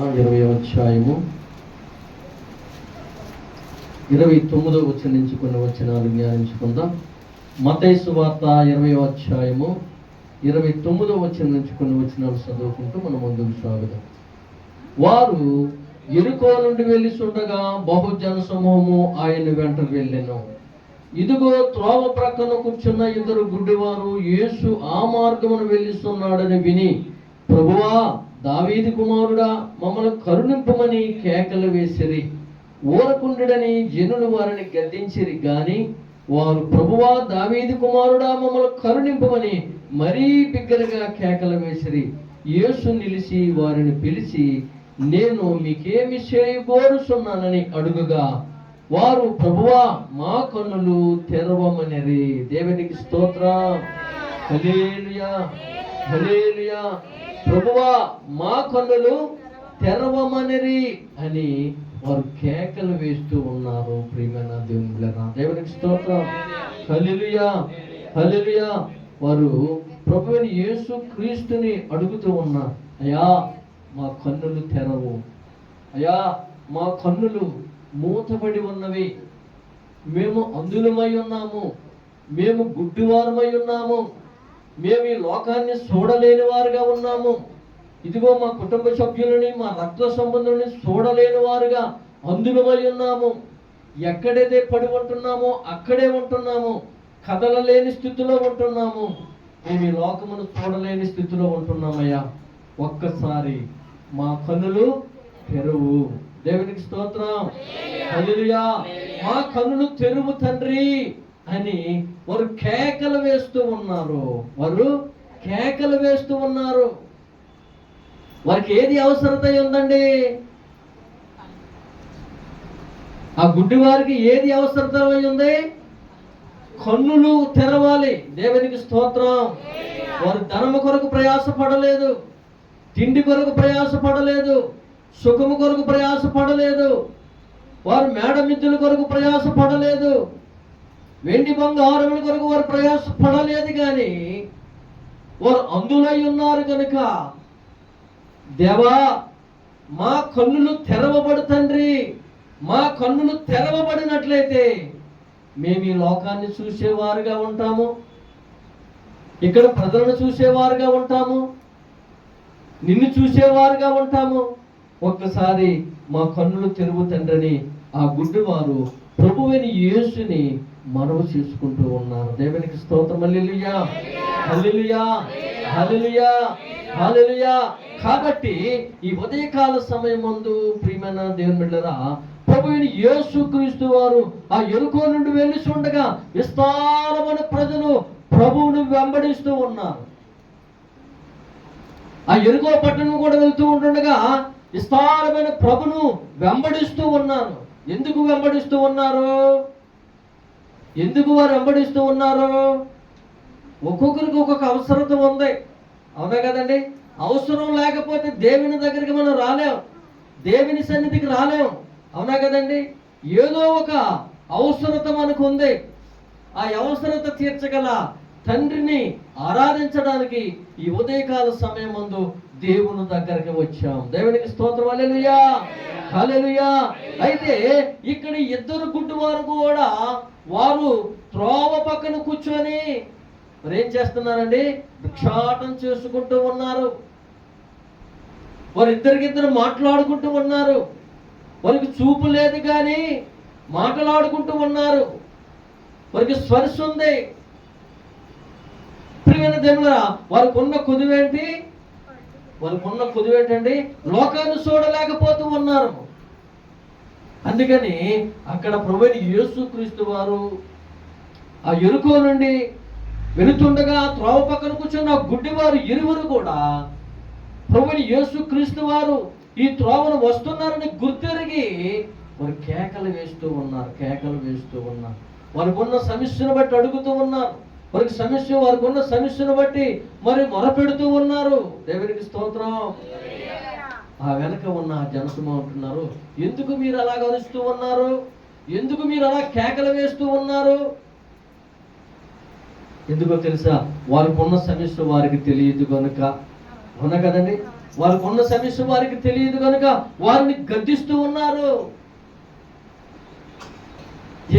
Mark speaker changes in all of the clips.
Speaker 1: 20వ అధ్యాయము 29వ వచనం నుంచి కొన్ని వచనాలు ధ్యానించుకుందాం. మత్తయి సువార్త 20వ అధ్యాయము 29వ వచనం నుంచి కొన్ని వచనాలు చదువుకుంటూ మనం ముందుకు సాగుదాం. వారు యెరికో నుండి వెళ్ళిచుండగా బహుజన సమూహము ఆయన వెంట వెళ్ళెను. ఇదిగో త్రోవ ప్రక్కన కూర్చున్న ఇద్దరు గుడ్డివారు యేసు ఆ మార్గమును వెళ్ళిస్తున్నాడని విని, ప్రభువా, దావీదు కుమారుడా, మమ్మల్ని కరుణింపమని కేకలు వేసిరి. ఊరకుండుడని జనులు వారిని గద్దించిరి గాని వారు, ప్రభువా, దావీదు కుమారుడా, మమ్మల్ని కరుణింపమని మరీ బిగ్గరగా కేకలు వేసిరి. యేసు నిలిచి వారిని పిలిచి, నేను మీకేమి చేయబోరుచున్నానని అడుగుగా వారు, ప్రభువా, మా కన్నులు తెరవమనిరి. దేవునికి స్తోత్రం. హల్లెలూయా, హల్లెలూయా. ప్రభువా, మా కన్నులు తెరవమనిరి అని వారు కేకలు వేస్తూ ఉన్నారు. ప్రియమైన దేవునిలారా, దేవునికి స్తోత్రం. హల్లెలూయా, హల్లెలూయా. వారు ప్రభువైన యేసు క్రీస్తుని అడుగుతూ ఉన్నారు, అయ్యా మా కన్నులు తెరవు, అయ్యా మా కన్నులు మూతపడి ఉన్నవి, మేము అంధులమై ఉన్నాము, మేము గుడ్డివారమై ఉన్నాము, మేము ఈ లోకాన్ని చూడలేని వారుగా ఉన్నాము. ఇదిగో మా కుటుంబ సభ్యులని, మా రక్త సంబంధులని చూడలేని వారుగా అంధులమై ఉన్నాము. ఎక్కడైతే పడి ఉంటున్నామో అక్కడే ఉంటున్నాము, కదలలేని స్థితిలో ఉంటున్నాము. మేము ఈ లోకమును చూడలేని స్థితిలో ఉంటున్నామయ్యా, ఒక్కసారి మా కన్నులు తెరువు. దేవునికి స్తోత్రం. హల్లెలూయా. మా కన్నులు తెరువు తండ్రి అని వారు కేకలు వేస్తూ ఉన్నారు. వారు కేకలు వేస్తూ ఉన్నారు. వారికి ఏది అవసరత ఉందండి? ఆ గుడ్డి వారికి ఏది అవసరత ఉంది? కన్నులు తెరవాలి. దేవునికి స్తోత్రం. వారు ధనము కొరకు ప్రయాసపడలేదు, తిండి కొరకు ప్రయాసపడలేదు, సుఖము కొరకు ప్రయాసపడలేదు, వారు మేడమిద్దుల కొరకు ప్రయాసపడలేదు, వెండి బంగారముల కొరకు వారు ప్రయాసపడలేదు. కానీ వారు అందులై ఉన్నారు కనుక, దేవా మా కన్నులు తెరవబడు తండ్రి, మా కన్నులు తెరవబడినట్లయితే మేము ఈ లోకాన్ని చూసేవారుగా ఉంటాము, ఇక్కడ ప్రజలను చూసేవారుగా ఉంటాము, నిన్ను చూసేవారుగా ఉంటాము. ఒక్కసారి మా కన్నులు తెరువు తండ్రిని ఆ గుడ్డివారు ప్రభువైన యేసుని మనవి చేసుకుంటూ ఉన్నారు. దేవునికి స్తోత్రం. హల్లెలూయా, హల్లెలూయా, హల్లెలూయా, హల్లెలూయా. కాబట్టి ఈ ఉదయకాల సమయమందు ప్రియమైన దేవుని బిడ్డలారా, ప్రభువైన యేసు క్రీస్తు వారు ఆ యెరికో నుండి వెళ్ళి చూడగా విస్తారమైన ప్రజలు ప్రభువును వెంబడిస్తూ ఉన్నారు. ఆ యెరికో పట్టణం కూడా వెళ్తూ ఉంటుండగా విస్తారమైన ప్రభును వెంబడిస్తూ ఉన్నారు. ఎందుకు వెంబడిస్తూ ఉన్నారు? ఎందుకు వారు వెంబడిస్తూ ఉన్నారు? ఒక్కొక్కరికి ఒక్కొక్క అవసరత ఉంది, అవునా కదండి? అవసరం లేకపోతే దేవుని దగ్గరికి మనం రాలేం, దేవుని సన్నిధికి రాలేం, అవునా కదండి? ఏదో ఒక అవసరత మనకు ఉంది. ఆ అవసరత తీర్చగల తండ్రిని ఆరాధించడానికి ఈ ఉదయకాల సమయం ముందు దేవుని దగ్గరికి వచ్చాం. దేవునికి స్తోత్రం. హల్లెలూయా, హల్లెలూయా. అయితే ఇక్కడ ఇద్దరు గుడ్డివారు కూడా వారు త్రోవ పక్కన కూర్చొని మరి ఏం చేస్తున్నారండి? భిక్షాటం చేసుకుంటూ ఉన్నారు. వారు ఇద్దరికిద్దరు మాట్లాడుకుంటూ ఉన్నారు. వారికి చూపు లేదు కానీ మాట్లాడుకుంటూ ఉన్నారు. వారికి స్పర్శ ఉంది. ప్రియమైన దేవుడా, వారికి ఉన్న కుదివేంటి? వారికి ఉన్న కుదివేంటండి? లోకాన్ని చూడలేకపోతూ ఉన్నారు. అందుకని అక్కడ ప్రభువైన యేసు క్రీస్తు వారు ఆ యెరికో నుండి వెళుతుండగా త్రోవ పక్కన కూర్చున్న గుడ్డివారు ఇరువురు కూడా ప్రభువైన యేసు క్రీస్తు వారు ఈ త్రోవను వస్తున్నారని గుర్తెరిగి వారు కేకలు వేస్తూ ఉన్నారు, కేకలు వేస్తూ ఉన్నారు. వారికి ఉన్న సమస్యను బట్టి అడుగుతూ ఉన్నారు. వారికి ఉన్న సమస్యను బట్టి మరి మొరపెడుతూ ఉన్నారు. దేవునికి స్తోత్రం. ఆ వెనక ఉన్న జనసమూహం అంటున్నారు, ఎందుకు మీరు అలా అరుస్తూ ఉన్నారు? ఎందుకు మీరు అలా కేకలు వేస్తూ ఉన్నారు? ఎందుకో తెలుసా? వారికి ఉన్న సమస్య వారికి తెలియదు కనుక. అవునా కదండి? వారికి ఉన్న సమస్య వారికి తెలియదు కనుక వారిని గద్దిస్తూ ఉన్నారు.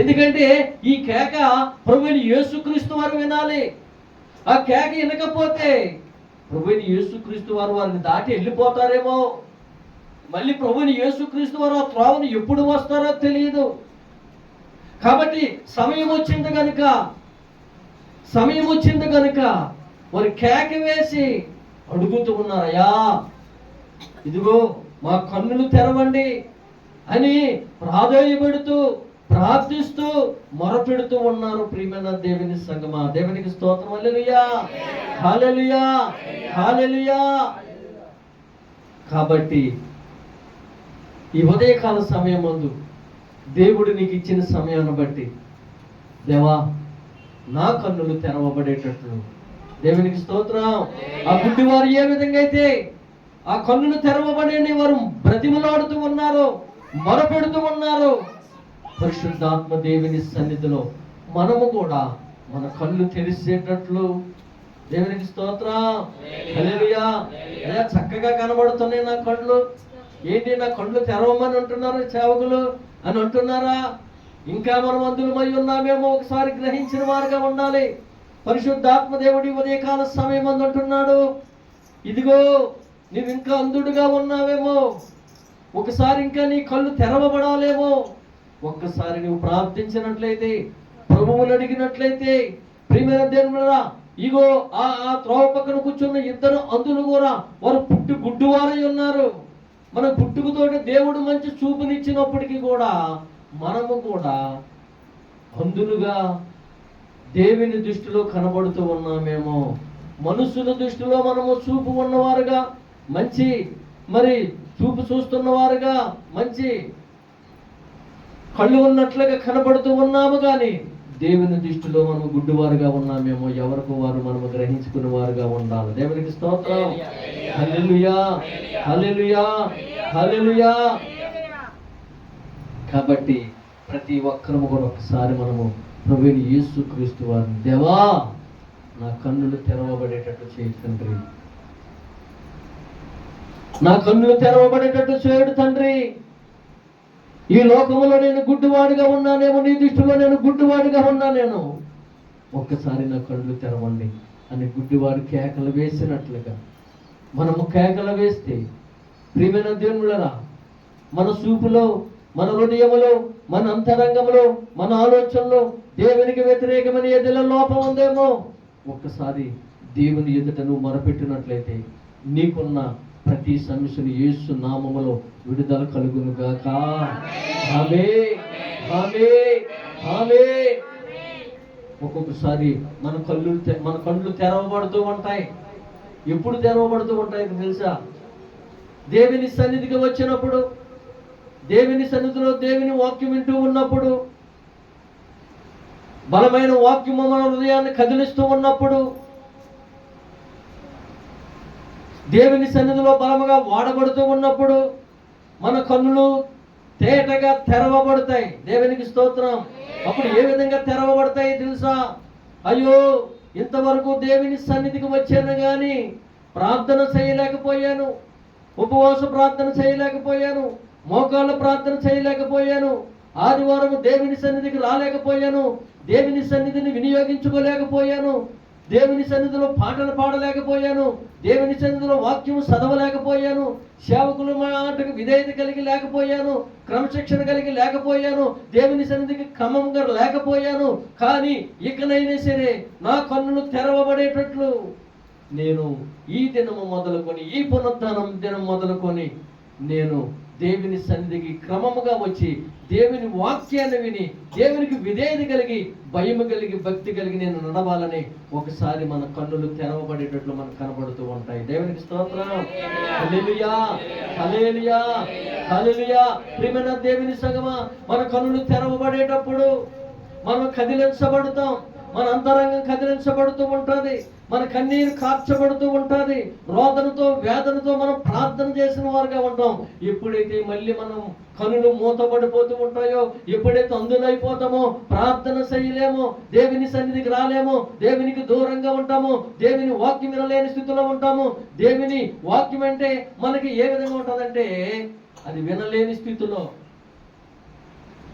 Speaker 1: ఎందుకంటే ఈ కేక ప్రభువైన యేసుక్రీస్తు వారు వినాలి. ఆ కేక వినకపోతే ప్రభువైన యేసుక్రీస్తు వారు వారిని దాటి వెళ్ళిపోతారేమో. మళ్ళీ ప్రభువైన యేసుక్రీస్తు వారు ఆ త్రోవను ఎప్పుడు వస్తారో తెలియదు. కాబట్టి సమయం వచ్చింది కనుక వారు కేక వేసి అడుగుతూ ఉన్నారు, అయ్యా ఇదిగో మా కన్నులు తెరవండి అని ప్రాధేయపడుతూ ప్రార్థిస్తూ మొరపెడుతూ ఉన్నారు. ప్రియమైన దేవుని సంగమా, దేవునికి స్తోత్రం. హల్లెలూయా, హల్లెలూయా, హల్లెలూయా. కాబట్టి ఈ ఉదయకాల సమయం ముందు దేవుడు నీకు ఇచ్చిన సమయాన్ని బట్టి, దేవా నా కన్నులు తెరవబడేటట్లు, దేవునికి స్తోత్రం. ఆ గుడ్డివారు ఏ విధంగా అయితే ఆ కన్నులు తెరవబడేని వారు బ్రతిమలాడుతూ ఉన్నారు, మొరపెడుతూ ఉన్నారు, పరిశుద్ధాత్మ దేవుని సన్నిధిలో మనము కూడా మన కళ్ళు తెరిచేటట్లు, దేవునికి స్తోత్రం. హల్లెలూయా. అయ్యా చక్కగా కనబడుతున్నాయి నా కళ్ళు, ఏంటి నా కళ్ళు తెరవమని అంటున్నారు సేవకులు అని అంటున్నారా? ఇంకా మనం అందులమై ఉన్నామేమో ఒకసారి గ్రహించిన వారుగా ఉండాలి. పరిశుద్ధాత్మ దేవుడి ఉదయకాల సమయం అంటున్నాడు, ఇదిగో నువ్వు ఇంకా అంధుడుగా ఉన్నావేమో, ఒకసారి ఇంకా నీ కళ్ళు తెరవబడాలేమో. ఒక్కసారి నువ్వు ప్రార్థించినట్లయితే, ప్రభువుని అడిగినట్లయితే, ప్రియమైన దేవుడా, ఇగో ఆ త్రోవ పక్కన కూర్చున్న ఇద్దరు అంధులు కూడా వారు పుట్టి గుడ్డువారై ఉన్నారు. మన పుట్టుకతోటి దేవుడు మంచి చూపునిచ్చినప్పటికీ కూడా మనము కూడా అంధులుగా దేవుని దృష్టిలో కనబడుతూ ఉన్నామేమో. మనుషుల దృష్టిలో మనము చూపు ఉన్నవారుగా, మంచి మరి చూపు చూస్తున్నవారుగా, మంచి కళ్ళు ఉన్నట్లుగా కనబడుతూ ఉన్నాము, కానీ దేవుని దృష్టిలో మనము గుడ్డివారుగా ఉన్నామేమో. ఎవరికి వారు మనము గ్రహించుకునే వారుగా ఉండాలి. దేవునికి స్తోత్రం. హల్లెలూయా, హల్లెలూయా, హల్లెలూయా. కాబట్టి ప్రతి ఒక్కరము కూడా ఒకసారి మనము ప్రభువైన యేసుక్రీస్తు వారిని, దేవా నా కన్నులు తెరవబడేటట్టు చేయి తండ్రి, నా కన్నులు తెరవబడేటట్టు చేయడు తండ్రి. ఈ లోకములో నేను గుడ్డివాడిగా ఉన్నానేమో, నీ దృష్టిలో నేను గుడ్డివాడిగా ఉన్నానేమో, ఒక్కసారి నా కళ్ళు తెరవండి అని గుడ్డివాడు కేకలు వేసినట్లుగా మనము కేకలు వేస్తే, ప్రియమైన దేవునులరా, మన చూపులో, మన హృదయములో, మన అంతరంగంలో, మన ఆలోచనలో దేవునికి వ్యతిరేకమైన ఏదైనా లోపం ఉందేమో, ఒక్కసారి దేవుని ఎదుట నువ్వు మొరపెట్టినట్లయితే నీకున్న ప్రతి సమస్యను యేసు నామములో విడుదల కలుగునుగాక. ఆమేన్, ఆమేన్, ఆమేన్. ఒక్కొక్కసారి మన కళ్ళు తెరవబడుతూ ఉంటాయి. ఎప్పుడు తెరవబడుతూ ఉంటాయి తెలుసా? దేవుని సన్నిధికి వచ్చినప్పుడు, దేవుని సన్నిధిలో దేవుని వాక్యం వింటూ ఉన్నప్పుడు, బలమైన వాక్యము మన హృదయాన్ని కదిలిస్తూ ఉన్నప్పుడు, దేవుని సన్నిధిలో బలముగా వాడబడుతూ ఉన్నప్పుడు మన కన్నులు తేటగా తెరవబడతాయి. దేవునికి స్తోత్రం. అప్పుడు ఏ విధంగా తెరవబడతాయి తెలుసా? అయ్యో ఇంతవరకు దేవుని సన్నిధికి వచ్చాను కానీ ప్రార్థన చేయలేకపోయాను, ఉపవాస ప్రార్థన చేయలేకపోయాను, మోకాళ్ళ ప్రార్థన చేయలేకపోయాను, ఆదివారం దేవుని సన్నిధికి రాలేకపోయాను, దేవుని సన్నిధిని వినియోగించుకోలేకపోయాను, దేవుని సన్నిధిలో పాటలు పాడలేకపోయాను, దేవుని సన్నిధిలో వాక్యము చదవలేకపోయాను, సేవకుల మాటకు విధేయత కలిగి లేకపోయాను, క్రమశిక్షణ కలిగి లేకపోయాను, దేవుని సన్నిధికి క్రమంగా లేకపోయాను. కానీ ఇకనైనా సరే నా కన్నులు తెరవబడేటట్లు నేను ఈ దినము మొదలుకొని, ఈ పునరుద్ధానం దినం మొదలుకొని నేను దేవుని సన్నిధికి క్రమముగా వచ్చి దేవుని వాక్యాన్ని విని దేవునికి విధేయత కలిగి, భయము కలిగి, భక్తి కలిగి నేను నడవాలని ఒకసారి మన కన్నులు తెరవబడేటట్లు మనకు కనబడుతూ ఉంటాయి. దేవునికి స్తోత్రం. హల్లెలూయా, హల్లెలూయా, హల్లెలూయా. ప్రియమైన దేవుని సంగమా, మన కన్నులు తెరవబడేటప్పుడు మనం కదిలించబడతాం, మన అంతరంగం కదిలించబడుతూ ఉంటుంది. మన కన్నీరు కార్చబడుతూ ఉంటుంది. రోదనతో వేదనతో మనం ప్రార్థన చేసిన వారుగా ఉంటాం. ఎప్పుడైతే మళ్ళీ మనం కనులు మూతపడిపోతూ ఉంటాయో, ఎప్పుడైతే అందులైపోతామో, ప్రార్థన చేయలేమో, దేవుని సన్నిధికి రాలేమో, దేవునికి దూరంగా ఉంటామో, దేవుని వాక్యం వినలేని స్థితిలో ఉంటాము. దేవుని వాక్యం అంటే మనకి ఏ విధంగా ఉంటుందంటే, అది వినలేని స్థితిలో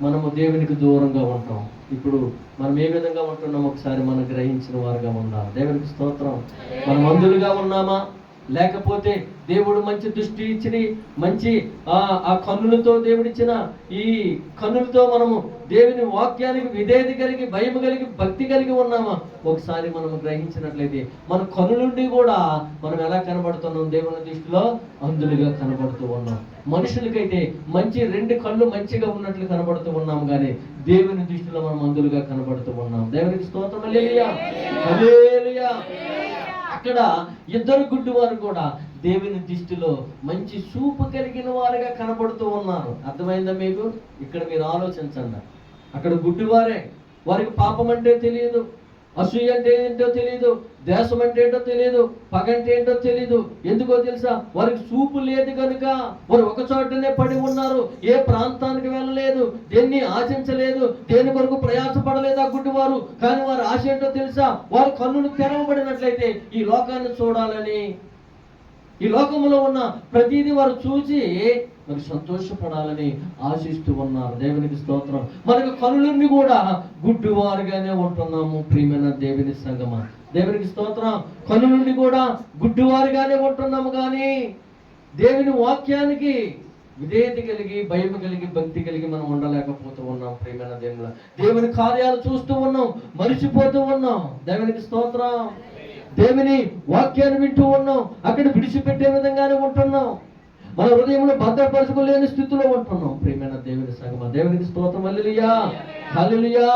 Speaker 1: మనము దేవునికి దూరంగా ఉంటాం. ఇప్పుడు మనం ఏ విధంగా ఉంటున్నాం ఒకసారి మనం గ్రహించిన వారుగా ఉందాం. దేవునికి స్తోత్రం. మనం అందులుగా ఉన్నామా, లేకపోతే దేవుడు మంచి దృష్టి ఇచ్చి మంచి ఆ కన్నులతో దేవుడిచ్చిన ఈ కన్నులతో మనము దేవుని వాక్యానికి విధేయత కలిగి, భయం కలిగి, భక్తి కలిగి ఉన్నామా ఒకసారి మనం గ్రహించినట్లయితే మన కన్నులుండి కూడా మనం ఎలా కనబడుతున్నాం? దేవుని దృష్టిలో అందులుగా కనబడుతూ ఉన్నాం. మనుషులకైతే మంచి 2 కళ్ళు మంచిగా ఉన్నట్లు కనబడుతూ ఉన్నాం, కానీ దేవుని దృష్టిలో మనం అందులుగా కనబడుతూ ఉన్నాం. దేవునికి స్తోత్రం. హల్లెలూయా, హల్లెలూయా. అక్కడ 2 గుడ్డివారు కూడా దేవుని దృష్టిలో మంచి చూపు కలిగిన వారుగా కనబడుతూ ఉన్నారు. అర్థమైందా మీకు? ఇక్కడ మీరు ఆలోచించండి. అక్కడ గుడ్డివారే, వారికి పాపం అంటే తెలియదు, అసూయ అంటే ఏంటో తెలియదు, దేశం అంటే ఏంటో తెలియదు, పగ అంటే ఏంటో తెలియదు. ఎందుకో తెలుసా? వారికి చూపు లేదు కనుక వారు ఒక చోటనే పడి ఉన్నారు. ఏ ప్రాంతానికి వెళ్ళలేదు, దేన్ని ఆశించలేదు, దేని కొరకు ప్రయాసపడలేదు ఆ గుడ్డివారు. కానీ వారి ఆశ ఏంటో తెలుసా? వారు కన్నులు తెరవబడినట్లయితే ఈ లోకాన్ని చూడాలని, ఈ లోకంలో ఉన్న ప్రతిదీ వారు చూసి మరి సంతోషపడాలని ఆశిస్తూ ఉన్నారు. దేవునికి స్తోత్రం. మనకు కనులన్నీ కూడా గుడ్డివారుగానే ఉంటున్నాము ప్రియమైన దేవుని సంగమా. దేవునికి స్తోత్రం. కనులుండి కూడా గుడ్డివారుగానే ఉంటున్నాము, కానీ దేవుని వాక్యానికి విధేయత కలిగి, భయం కలిగి, భక్తి కలిగి మనం ఉండలేకపోతూ ఉన్నాం ప్రియమైన దేవుని. దేవుని కార్యాలు చూస్తూ ఉన్నాం, మరిచిపోతూ ఉన్నాం. దేవునికి స్తోత్రం. దేవుని వాక్యాన్ని వింటూ ఉన్నాం, అక్కడ విడిచిపెట్టే విధంగానే ఉంటున్నాం. మన హృదయంలో భద్రపరచుకోలేని స్థితిలో ఉంటున్నాం ప్రియమైన దేవుని సంగమా. దేవునికి స్తోత్రం. హల్లెలూయా, హల్లెలూయా,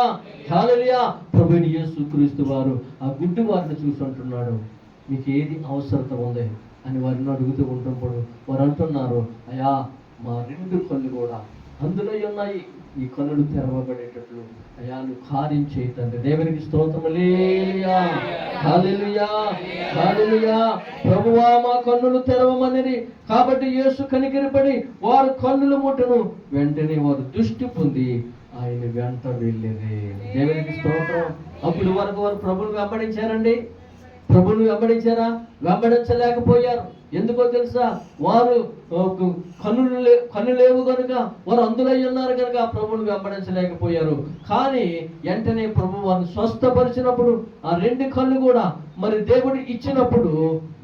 Speaker 1: హల్లెలూయా. ప్రభువైన యేసుక్రీస్తు వారు ఆ గుడ్డి వారిని చూసి అంటున్నాడు, మీకు ఏది అవసరత ఉంది అని వారిని అడుగుతూ ఉంటున్నప్పుడు వారు అంటున్నారు, అయ్యా మా 2 కళ్ళు కూడా అందులో ఉన్నాయి, ఈ కన్నులు తెరవబడేటట్లు అయ్యా నువ్వు కార్యం చేయి తండ్రి. దేవునికి స్తోత్రం. హల్లెలూయా, హల్లెలూయా, హల్లెలూయా. ప్రభువా మా కన్నులు తెరవమనిరి. కాబట్టి యేసు కనికరపడి వారు కన్నుల ముట్టను వెంటనే వారు దృష్టి పొంది ఆయన వెంట వెళ్ళేది. దేవునికి స్తోత్రం. అప్పుడు వరకు వారు ప్రభువును వెంబడించారండి. ప్రభువును వెంబడించారా? వెంబడించలేకపోయారు. ఎందుకో తెలుసా? వారు కన్ను లేవు కనుక, వారు అందులై ఉన్నారు కనుక ప్రభువును వెంబడించలేకపోయారు. కానీ వెంటనే ప్రభు వారిని స్వస్థపరిచినప్పుడు ఆ 2 కళ్ళు కూడా మరి దేవుడు ఇచ్చినప్పుడు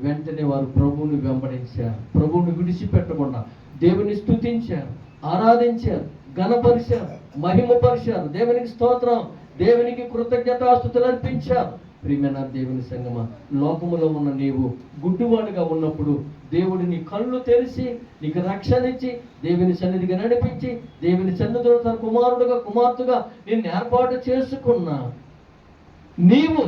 Speaker 1: వెంటనే వారు ప్రభువుని వెంబడించారు. ప్రభువుని విడిచిపెట్టకుండా దేవుని స్తుతించారు, ఆరాధించారు, ఘనపరిచారు, మహిమపరిచారు. దేవునికి స్తోత్రం. దేవునికి కృతజ్ఞతాస్తుతులు అర్పించారు. ప్రియమైన దేవుని సంగమా, లోకములో ఉన్న నీవు గుడ్డివాడుగా ఉన్నప్పుడు దేవుడు నీ కళ్ళు తెరిచి నీకు రక్షణ ఇచ్చి దేవుని సన్నిధిగా నడిపించి దేవుని సన్నిధిలో తన కుమారుడుగా కుమార్తెగా నిన్ను ఏర్పాటు చేసుకున్నా నీవు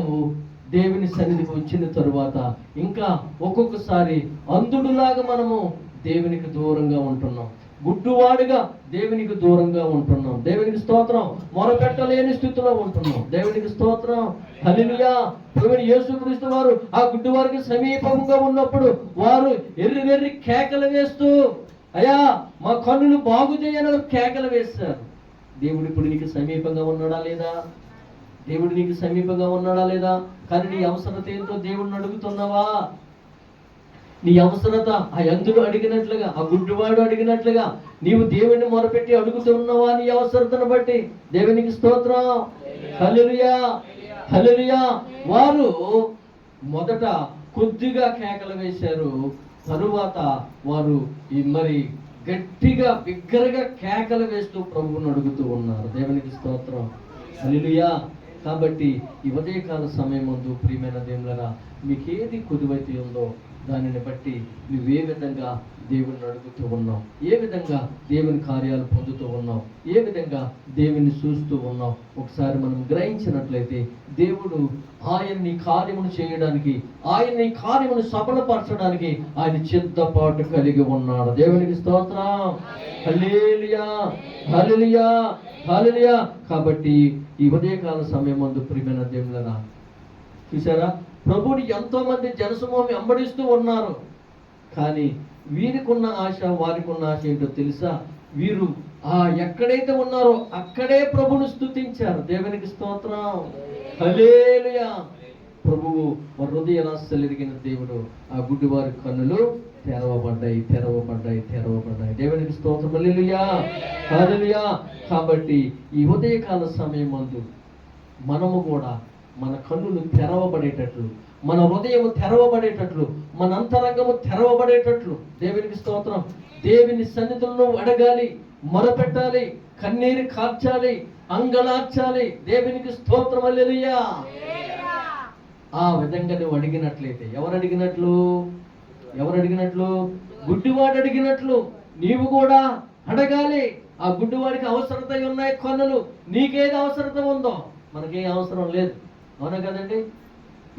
Speaker 1: దేవుని సన్నిధికి వచ్చిన తరువాత ఇంకా ఒక్కొక్కసారి అంధుడులాగా మనము దేవునికి దూరంగా ఉంటున్నాం, గుడ్డువాడుగా దేవునికి దూరంగా ఉంటున్నాం. దేవునికి స్తోత్రం. మొరపెట్టలేని స్థితిలో ఉంటున్నాం. దేవునికి స్తోత్రం. హల్లెలూయా. ప్రభువైన యేసుక్రీస్తు వారు ఆ గుడ్డివారికి సమీపంగా ఉన్నప్పుడు వారు ఎర్రి కేకలు వేస్తూ, అయ్యా మా కన్నులు బాగు చేయని కేకలు వేస్తారు. దేవుడు ఇప్పుడు నీకు సమీపంగా ఉన్నాడా లేదా? దేవుడు నీకు సమీపంగా ఉన్నాడా లేదా? కానీ నీ అవసరత ఏంటో దేవుడిని అడుగుతున్నావా? నీ అవసరత ఆ యంత్రుడు అడిగినట్లుగా, ఆ గుడ్డివాడు అడిగినట్లుగా నీవు దేవుడిని మొరపెట్టి అడుగుతున్నావా? నీ అవసరతను బట్టి. దేవునికి స్తోత్రం. హల్లెలూయా, హల్లెలూయా. వారు మొదట కొద్దిగా కేకలు వేశారు, తరువాత వారు మరి గట్టిగా బిగ్గరగా కేకలు వేస్తూ ప్రభువుని అడుగుతూ ఉన్నారు. దేవునికి స్తోత్రం. హల్లెలూయా. కాబట్టి ఈ ఉదయకాల సమయం ముందు ప్రియమైన దేవులారా, మీకు ఏది కొదువైతే ఉందో దానిని బట్టి నువ్వే విధంగా దేవుని అడుగుతూ ఉన్నావు, ఏ విధంగా దేవుని కార్యాలు పొందుతూ ఉన్నావు, ఏ విధంగా దేవుని చూస్తూ ఉన్నావు ఒకసారి మనం గ్రహించినట్లయితే దేవుడు ఆయన్ని కార్యమును చేయడానికి, ఆయన్ని కార్యమును సఫలపరచడానికి ఆయన సిద్ధపాటు కలిగి ఉన్నాడు. దేవునికి స్తోత్రం. హల్లెలూయా, హల్లెలూయా, హల్లెలూయా. కాబట్టి ఈ ఉదయకాల సమయం ముందు ప్రియమైన దేవులరా చూసారా, ప్రభువుని ఎంతో మంది జనసమూహం వెంబడిస్తూ ఉన్నారు. కానీ వీరికున్న ఆశ, వారికున్న ఆశ ఏంటో తెలుసా? వీరు ఎక్కడైతే ఉన్నారో అక్కడే ప్రభువును స్తుతించారు. దేవునికి స్తోత్రం, హల్లెలూయా. ప్రభువు హృదయరాశలెరిగిన దేవుడు. ఆ గుడ్డివారి కన్నులు తెరవబడ్డాయి. దేవునికి స్తోత్రం, హల్లెలూయా, హల్లెలూయా. కాబట్టి ఈ ఉదయకాల సమయమందు మనము కూడా మన కన్నులు తెరవబడేటట్లు, మన హృదయము తెరవబడేటట్లు, మన అంతరంగము తెరవబడేటట్లు, దేవునికి స్తోత్రం, దేవుని సన్నిధులను అడగాలి, మొరపెట్టాలి, కన్నీరు కార్చాలి, అంగలార్చాలి. దేవునికి స్తోత్రం, హల్లెలూయా. ఆ విధంగా నువ్వు అడిగినట్లయితే, ఎవరు అడిగినట్లు? గుడ్డివాడు అడిగినట్లు నీవు కూడా అడగాలి. ఆ గుడ్డివాడికి అవసరత ఉన్నాయి కన్నులు. నీకేది అవసరత ఉందో? మనకే అవసరం లేదు, అవునా కదండి?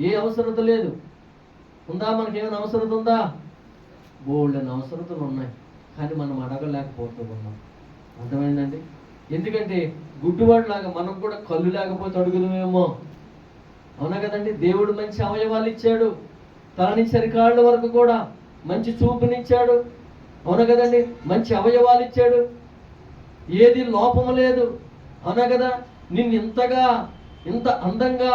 Speaker 1: ఏ అవసరత లేదు. ఉందా? మనకేమైనా అవసరత ఉందా? బోల్డని అవసరతలు ఉన్నాయి, కానీ మనం అడగలేకపోతూ ఉన్నాం. అర్థమైందండి? ఎందుకంటే గుడ్డివాడిలాగా మనం కూడా కళ్ళు లేకపోతే అడుగుదామేమో, అవునా కదండి? దేవుడు మంచి అవయవాలు ఇచ్చాడు, తల నుంచి అరికాళ్ళ వరకు కూడా మంచి చూపునిచ్చాడు, అవునా కదండి? మంచి అవయవాలు ఇచ్చాడు, ఏది లోపము లేదు, అవునా కదా? నిన్ను ఇంత అందంగా,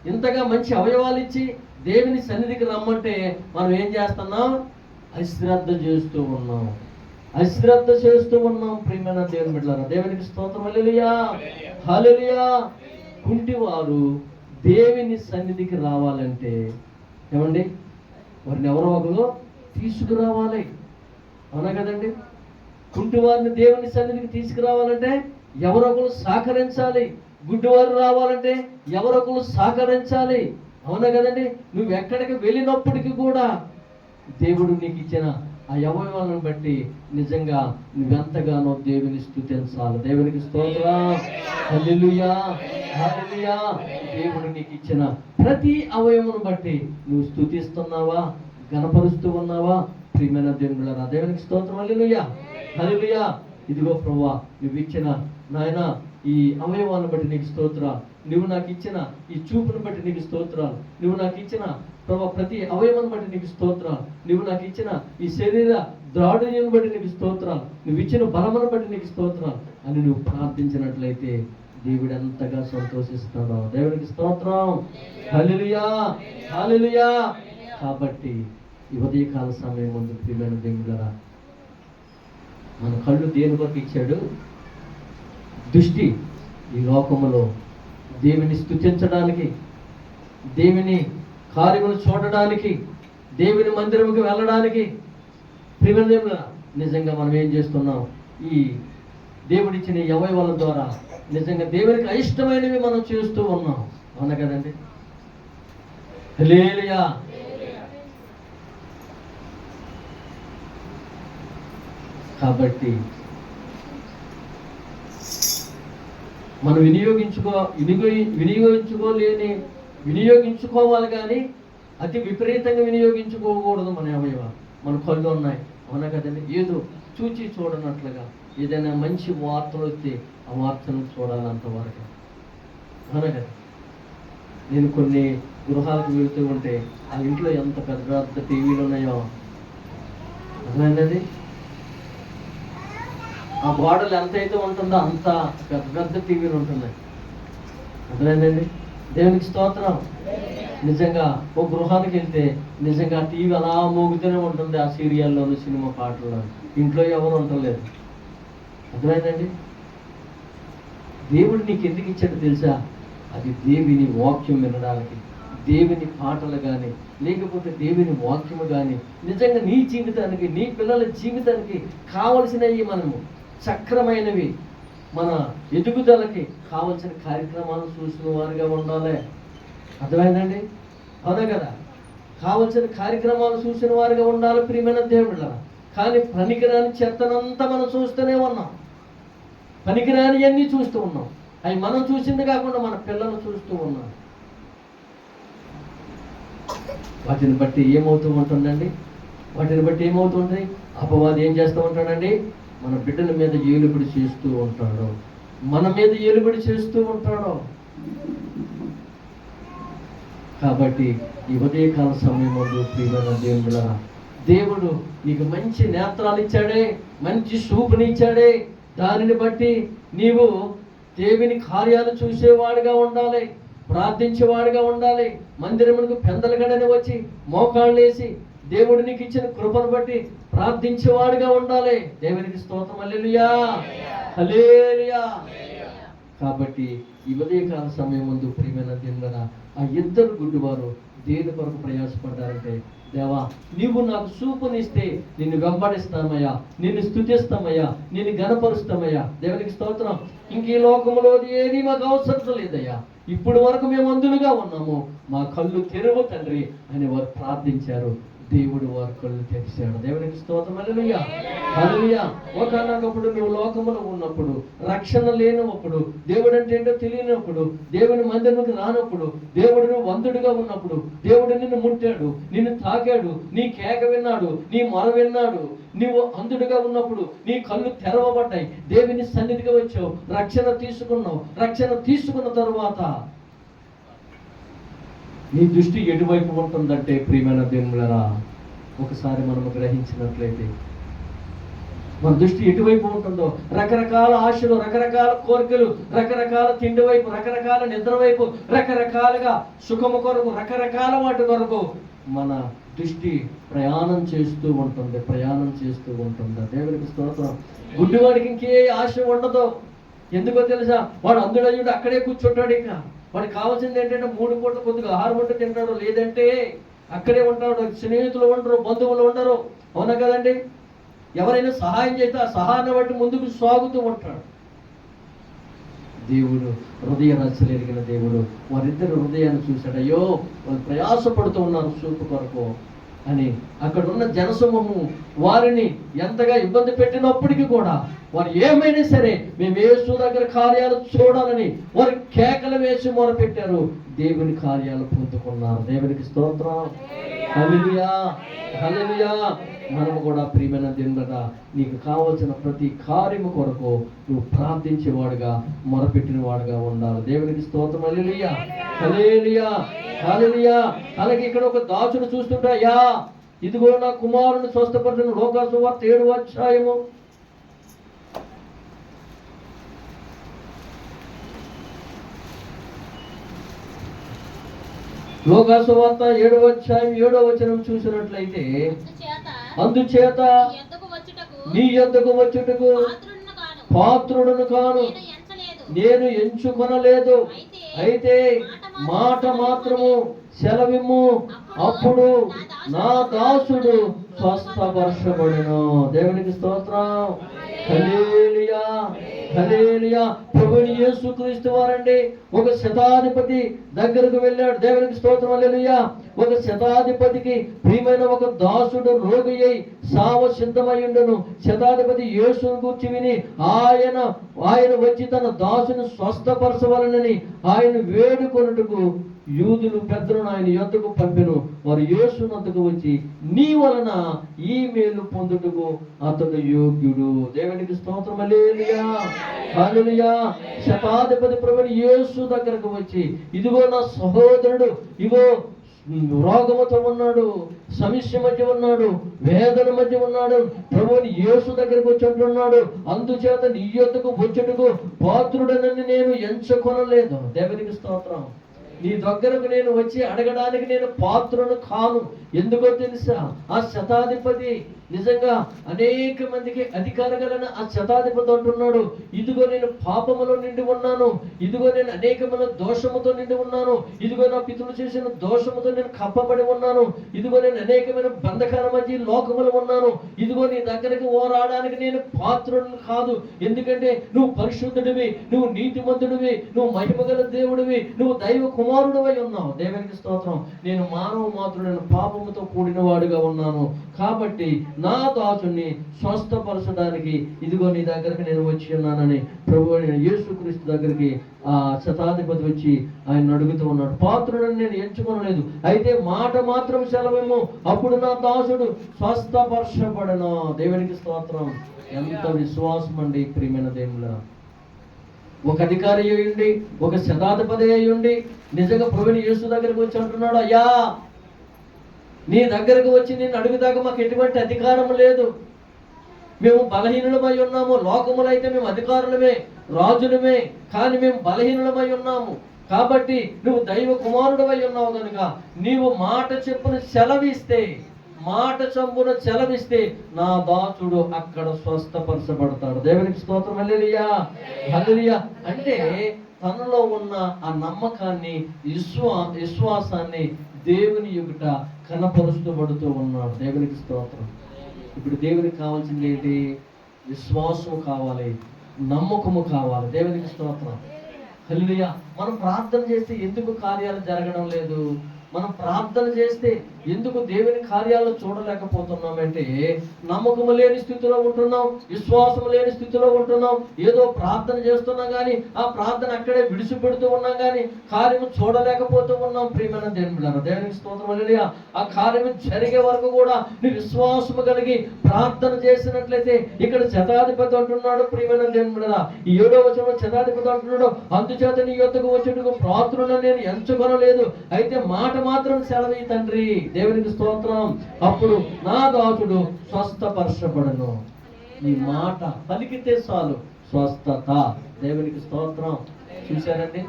Speaker 1: ఇంతగా మంచి అవయవాలు ఇచ్చి దేవుని సన్నిధికి రమ్మంటే మనం ఏం చేస్తున్నాం? అశ్రద్ధ చేస్తూ ఉన్నాం. ప్రియమైన దేవుని బిడ్డలారా, దేవునికి స్తోత్రం, హల్లెలూయా, హల్లెలూయా. కుంటివారు దేవుని సన్నిధికి రావాలంటే ఏమండి? వారిని ఎవరో ఒకరు తీసుకురావాలి, అవునా కదండి? కుంటివారిని దేవుని సన్నిధికి తీసుకురావాలంటే ఎవరొకరు సహకరించాలి. గుడ్డివారు రావాలంటే ఎవరొకరు సహకరించాలి, అవునా కదండి? నువ్వు ఎక్కడికి వెళ్ళినప్పటికీ కూడా దేవుడు నీకు ఇచ్చిన ఆ అవయవాలను బట్టి నిజంగా నువ్వెంతగానో దేవుని స్తుతించాలి. దేవునికి స్తోత్రం, హల్లెలూయా, హల్లెలూయా. దేవుడు నీకు ఇచ్చిన ప్రతి అవయవమును బట్టి నువ్వు స్తుతిస్తున్నావా, గణపరుస్తూ ఉన్నావా? ప్రియమైన దేవునిలారా, దేవునికి స్తోత్రం, హల్లెలూయా, హల్లెలూయా. ఇదిగో ప్రభువా, నువ్వు ఇచ్చిన నాయన ఈ అవయవాలను బట్టి నీకు స్తోత్రాలు, నువ్వు నాకు ఇచ్చిన ఈ చూపును బట్టి నీకు స్తోత్రాలు, నువ్వు నాకు ఇచ్చిన ప్రభా ప్రతి అవయవాన్ని బట్టి నీకు స్తోత్రాలు, నువ్వు నాకు ఇచ్చిన ఈ శరీర ద్రాఢ్యను బట్టి నీకు స్తోత్రాలు, నువ్వు ఇచ్చిన బలమును బట్టి నీకు స్తోత్రాలు అని నువ్వు ప్రార్థించినట్లయితే దేవుడు ఎంతగా సంతోషిస్తాడో. దేవునికి స్తోత్రం, హల్లెలూయా, హల్లెలూయా. కాబట్టి ఈ ఉదయకాల సమయం ముందు ప్రియమైన దేవుడా, మన కళ్ళు దేని కొరకు ఇచ్చాడు? దృష్టి ఈ లోకములో దేవుని స్తుతించడానికి, దేవుని కార్యములు చూడడానికి, దేవుని మందిరముకి వెళ్ళడానికి. ప్రియమైన దేవుడా, నిజంగా మనం ఏం చేస్తున్నాం? ఈ దేవుడిచ్చిన ఈ అవయవాల ద్వారా నిజంగా దేవునికి అయిష్టమైనవి మనం చేస్తూ ఉన్నాం, అవునా కదండి? హల్లెలూయా. కాబట్టి మనం వినియోగించుకోవాలి కానీ అతి విపరీతంగా వినియోగించుకోకూడదు. మన అవయవాలు, మన కళ్ళు ఉన్నాయి, అవునా కదండి? ఏదో చూచి చూడనట్లుగా ఏదైనా మంచి వార్తలు వస్తే ఆ వార్తను చూడాలంతవరకు, అవునా కదా? నేను కొన్ని గృహాలకు వెళ్తూ ఉంటే ఆ ఇంట్లో ఎంత పెద్ద పెద్ద టీవీలు ఉన్నాయో, అర్థమైందండి? ఆ గోడలు ఎంత అయితే ఉంటుందో అంత పెద్ద పెద్ద టీవీలు ఉంటున్నాయి, అర్థమైందండి? దేవునికి స్తోత్రం. నిజంగా ఒక గృహానికి వెళ్తే నిజంగా టీవీ అలా మోగుతూనే ఉంటుంది, ఆ సీరియల్లోను సినిమా పాటల్లో. ఇంట్లో ఎవరు ఉండలేదు, అర్థమైందండి? దేవుడు నీకు ఎందుకు ఇచ్చాడో తెలుసా? అది దేవుని వాక్యం వినడానికి, దేవుని పాటలు కానీ లేకపోతే దేవుని వాక్యము కానీ నిజంగా నీ జీవితానికి, నీ పిల్లల జీవితానికి కావలసినవి, మనము చక్రమైనవి, మన ఎదుగుదలకి కావలసిన కార్యక్రమాలు చూసిన వారిగా ఉండాలి, అర్థమైందండి? అవునా కదా? కావలసిన కార్యక్రమాలు చూసిన వారిగా ఉండాలి ప్రియమైన దేవుళ్ళ. కానీ పనికిరాని చెత్తనంతా మనం చూస్తూనే ఉన్నాం, పనికిరాని అన్నీ చూస్తూ ఉన్నాం. అవి మనం చూసింది కాకుండా మన పిల్లలు చూస్తూ ఉన్నాం. వాటిని బట్టి ఏమవుతూ ఉంటుందండి? అపవాది ఏం చేస్తూ ఉంటాడండి? మన బిడ్డల మీద ఏలుబడి చేస్తూ ఉంటాడు, మన మీద ఏలుబడి చేస్తూ ఉంటాడు. కాబట్టి ఈ ఉదయకాల సమయం ముందు ప్రియమైన దేవుడా, దేవుడు నీకు మంచి నేత్రాలు ఇచ్చాడే, మంచి చూపునిచ్చాడే. దానిని బట్టి నీవు దేవుని కార్యాలు చూసేవాడిగా ఉండాలి, ప్రార్థించేవాడిగా ఉండాలి. మందిరమునకు పెందలగడని వచ్చి మోకాళ్ళు వేసి దేవుడు నీకు ఇచ్చిన కృపను బట్టి ప్రార్థించేవాడిగా ఉండాలి. దేవునికి స్తోత్రం. హల్లెలూయా, హల్లెలూయా. కాబట్టి ఈ ఉదయకాల సమయం ముందు ప్రియమైన దేవుడా, ఆ ఇద్దరు గుడ్డివారు దేని కొరకు ప్రయాసపడ్డారంటే, దేవా నీవు నాకు చూపునిస్తే నిన్ను వెంబడిస్తామయ్యా, నిన్ను స్తుతిస్తామయ్యా, నిన్ను గణపరుస్తామయ్యా. దేవునికి స్తోత్రం. ఇంక ఈ లోకంలో ఏది మాకు అవసరం లేదయ్యా, ఇప్పుడు వరకు మేము అందులుగా ఉన్నాము, మా కళ్ళు తెరువు తండ్రి అని వారు ప్రార్థించారు. దేవుడు వారి కళ్ళు తెరిచాడు. దేవునికి స్తోత్రం. హల్లెలూయా, హల్లెలూయా. ఒకనొకప్పుడు నువ్వు లోకములో ఉన్నప్పుడు, రక్షణ లేనప్పుడు, దేవుడు అంటే ఏంటో తెలియనప్పుడు, దేవుని మందిరంలోకి రానప్పుడు, దేవుడు నువ్వు వంతుడిగా ఉన్నప్పుడు, దేవుడు నిన్ను ముట్టాడు, నిన్ను తాకాడు, నీ కేక విన్నాడు, నీ మొర విన్నాడు. నీవు అంధుడిగా ఉన్నప్పుడు నీ కళ్ళు తెరవబడ్డాయి, దేవుని సన్నిధిగా వచ్చావు, రక్షణ తీసుకున్నావు. రక్షణ తీసుకున్న తరువాత నీ దృష్టి ఎటువైపు ఉంటుందంటే ప్రియమైన దేవులారా, ఒకసారి మనము గ్రహించినట్లయితే మన దృష్టి ఎటువైపు ఉంటుందో, రకరకాల ఆశలు, రకరకాల కోరికలు, రకరకాల తిండి వైపు, రకరకాల నిద్ర వైపు, రకరకాలుగా సుఖము కొరకు, రకరకాల వాటి కొరకు మన దృష్టి ప్రయాణం చేస్తూ ఉంటుంది, ప్రయాణం చేస్తూ ఉంటుంది. దేవునికి స్తోత్రం. గుడ్డివాడికి ఇంకే ఆశ ఉండదు. ఎందుకో తెలుసా? వాడు అందుడయ్యుడు అక్కడే కూర్చుంటాడు. ఇక వాడికి కావాల్సింది ఏంటంటే 3 పూటలు కొద్దిగా 6 పూట తింటాడు, లేదంటే అక్కడే ఉంటాడు. స్నేహితులు ఉండరు, బంధువులు ఉండరు. అవునా కదండి? ఎవరైనా సహాయం చేస్తే ఆ సహాయాన్ని బట్టి ముందుకు సాగుతూ ఉంటాడు. దేవుడు హృదయ రచన ఎరిగిన దేవుడు వారిద్దరు హృదయాన్ని చూశాడు. అయ్యో వాళ్ళు ప్రయాసపడుతూ ఉన్నారు చూపు కొరకు అని. అక్కడ ఉన్న జనసమూహం వారిని ఎంతగా ఇబ్బంది పెట్టినప్పటికీ కూడా వారు ఏమైనా సరే మేము యేసు దగ్గర కార్యాలు చూడాలని వారు కేకలు వేసి మొరపెట్టారు. దేవుని కార్యాలు పొందుకున్నారు. దేవునికి స్తోత్రం. హల్లెలూయా, హల్లెలూయా. మనము కూడా ప్రియమైన దేవుడా, నీకు కావలసిన ప్రతి కార్యము కొరకు నువ్వు ప్రార్థించేవాడుగా, మొరపెట్టిన వాడుగా ఉండాలి. దేవునికి స్తోత్రం. హల్లెలూయా, హల్లెలూయా, హల్లెలూయా. అలాగే ఇక్కడ ఒక దాసుడు చూస్తుంటా, యా ఇదిగో నా కుమారుని స్వస్థపరచను. లోకాసు వార్త 7వ అధ్యాయము. లోకాసు వార్త 7వ అధ్యాయం 7వ వచనం చూసినట్లయితే, అందుచేత నీ యొద్దకు వచ్చుటకు పాత్రుడను కాను, నేను ఎంచుకొనలేదు. అయితే మాట మాత్రము సెలవిమ్ము, అప్పుడు నా దాసుడు స్వస్థపరచబడును. దేవునికి స్తోత్రం. హల్లెలూయా, హల్లెలూయా. ప్రభువుని యేసుక్రీస్తు వారండి ఒక శతాధిపతి దగ్గరకు వెళ్ళాడు. దేవునికి స్తోత్రం. హల్లెలూయా. ఒక శతాధిపతికి ప్రియమైన ఒక దాసుడు రోగి అయి సావ సిద్ధమయ్యుండును. శతాధిపతి యేసును గూర్చి విని ఆయన వచ్చి తన దాసును స్వస్థపరచవలనని ఆయన వేడుకొనుటకు యూదులు పెద్దలను ఆయన యొద్దకు పంపెను. వారు యేసునొద్దకు వచ్చి, నీ వలన ఈ మేలు పొందుటకు అతడు యోగ్యుడు. దేవునికి స్తోత్రం. హల్లెలూయా, హల్లెలూయా. శతాధిపతి ప్రభువుని యేసు దగ్గరకు వచ్చి, ఇదిగో నా సహోదరుడు ఇగో రోగముతో ఉన్నాడు, సమస్య మధ్య ఉన్నాడు, వేదన మధ్య ఉన్నాడు, ప్రభువుని యేసు దగ్గరకు వచ్చి అంటున్నాడు, అందుచేత నీ యొద్దకు వచ్చుటకు పాత్రుడనని నేను ఎంచుకొనలేదు. దేవునికి స్తోత్రం. నీ దగ్గరకు నేను వచ్చి అడగడానికి నేను పాత్రను కాను. ఎందుకో తెలుసా? ఆ శతాధిపతి నిజంగా అనేక మందికి అధికారగలని ఆ శతాధిపతి అంటున్నాడు, ఇదిగో నేను పాపములో నిండి ఉన్నాను, ఇదిగో నేను అనేకమైన దోషముతో నిండి ఉన్నాను, ఇదిగో నా పితరులు చేసిన దోషముతో నేను కప్పబడి ఉన్నాను, ఇదిగో నేను అనేకమైన బంధకాల మధ్య లోకములు ఉన్నాను, ఇదిగో నీ దగ్గరికి ఓరాడానికి నేను పాత్రుడిని కాదు. ఎందుకంటే నువ్వు పరిశుద్ధుడివి, నువ్వు నీతిమంతుడివి, నువ్వు మహిమగల దేవుడివి, నువ్వు దైవ కుమారుడివై ఉన్నావు. దేవునికి స్తోత్రం. నేను మానవ మాత్రుడైన పాపముతో కూడిన వాడుగా ఉన్నాను. కాబట్టి నా దాసుని స్వస్థపరచడానికి ఇదిగో నీ దగ్గరికి నేను వచ్చి ఉన్నానని ప్రభువు యేసుక్రీస్తు దగ్గరికి ఆ శతాధిపతి వచ్చి ఆయన అడుగుతూ ఉన్నాడు. పాత్రుడని నేను ఎంచుకోనలేదు, అయితే మాట మాత్రం సెలవేమో, అప్పుడు నా దాసుడు స్వస్థపరచబడను. దేవునికి స్తోత్రం. ఎంత విశ్వాసం అండి ప్రియమైన దేవుడా. ఒక అధికారి అయ్యుండి, ఒక శతాధిపతి అయ్యుండి నిజంగా ప్రభుని యేసు దగ్గరికి వచ్చి అంటున్నాడు, అయ్యా నీ దగ్గరకు వచ్చి నేను అడుగుదాకా మాకు ఎటువంటి అధికారం లేదు, మేము బలహీనులమై ఉన్నాము. లోకములో అయితే మేము అధికారులమే, రాజులమే, కానీ మేము బలహీనులమై ఉన్నాము. కాబట్టి నువ్వు దైవ కుమారుడవై ఉన్నావు కనుక నీవు మాట చెప్పున సెలవిస్తే, మాట చంపున సెలవిస్తే నా దాసుడు అక్కడ స్వస్థపరచబడతాడు. దేవునికి స్తోత్రం. హల్లెలూయా, హల్లెలూయా. అంటే తనలో ఉన్న ఆ నమ్మకాన్ని, విశ్వాసాన్ని దేవుని ఎదుట కనపరుస్తూ పడుతూ ఉన్నాడు. దేవునికి స్తోత్రం. ఇప్పుడు దేవునికి కావాల్సింది ఏంటి? విశ్వాసం కావాలి, నమ్మకము కావాలి. దేవునికి స్తోత్రం. హల్లెలూయా. మనం ప్రార్థన చేస్తే ఎందుకు కార్యాలు జరగడం లేదు? మనం ప్రార్థన చేస్తే ఎందుకు దేవుని కార్యాలు చూడలేకపోతున్నామంటే నమ్మకము లేని స్థితిలో ఉంటున్నాం, విశ్వాసం లేని స్థితిలో ఉంటున్నాం. ఏదో ప్రార్థన చేస్తున్నాం కానీ ఆ ప్రార్థన అక్కడే విడిచిపెడుతూ ఉన్నాం కానీ కార్యము చూడలేకపోతూ ఉన్నాం. ప్రియమైన దేవుని దేవునికి స్తోత్రం. హల్లెలూయా. ఆ కార్యము జరిగే వరకు కూడా నీ విశ్వాసము కలిగి ప్రార్థన చేసినట్లయితే, ఇక్కడ శతాధిపతి అంటున్నాడు, ప్రియమైన దేవుని ఈ 7వ వచనంలో శతాధిపతి అంటున్నాడు, అందుచేత నీ యొద్దకు వచ్చేందుకు పాత్రులను నేను ఎంచుకొనలేదు, అయితే మాట మాత్రం సెలవి తండ్రి. దేవునికి స్తోత్రం. అప్పుడు నా దాసుడు స్వస్థపరచబడను. నీ మాట పలికితే చాలు స్వస్థత. దేవునికి స్తోత్రం. చూశారండి,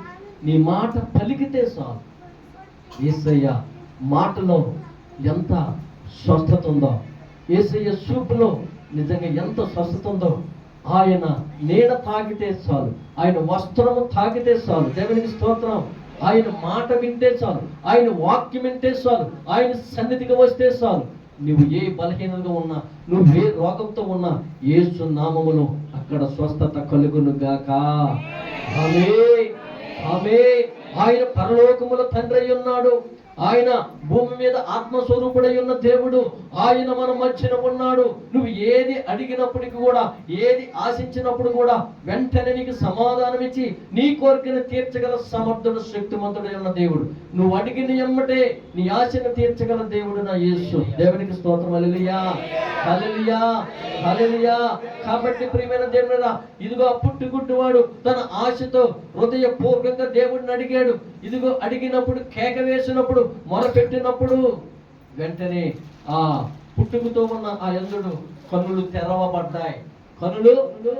Speaker 1: నీ మాట పలికితే చాలు. యేసయ్య మాటలో ఎంత స్వస్థత ఉందో, యేసయ్య చూపులో నిజంగా ఎంత స్వస్థత ఉందో. ఆయన నీడ తాకితే చాలు, ఆయన వస్త్రము తాకితే చాలు. దేవునికి స్తోత్రం. ఆయన మాట వింటే చాలు, ఆయన వాక్యం వింటే చాలు, ఆయన సన్నిధికి వస్తే చాలు. నువ్వు ఏ బలహీనంగా ఉన్నా, నువ్వు ఏ రోగంతో ఉన్నా, యేసు నామములో అక్కడ స్వస్థత కలుగును గాక. ఆమేన్, ఆమేన్. ఆయన పరలోకములో తండ్రి అయి ఉన్నాడు, ఆయన భూమి మీద ఆత్మస్వరూపుడై ఉన్న దేవుడు, ఆయన మన మధ్యన ఉన్నాడు. నువ్వు ఏది అడిగినప్పటికీ కూడా, ఏది ఆశించినప్పుడు కూడా వెంటనే నీకు సమాధానం ఇచ్చి నీ కోరికను తీర్చగల సమర్థుడు, శక్తిమంతుడై ఉన్న దేవుడు. నువ్వు అడిగిన ఎమ్మటే నీ ఆశను తీర్చగల దేవుడు నా యేసు. దేవునికి స్తోత్రం. హల్లెలూయా, హల్లెలూయా, హల్లెలూయా. కాబట్టి ప్రియమైన దేవుడా, ఇదిగో పుట్టుగుడ్డువాడు తన ఆశతో హృదయపూర్వకంగా దేవుడిని అడిగాడు. ఇదిగో అడిగినప్పుడు, కేక వేసినప్పుడు, మొరపెట్టినప్పుడు వెంటనే ఆ పుట్టుకతో ఉన్న ఆ యందుడు కన్నులు తెరవబడ్డాయి, కనులు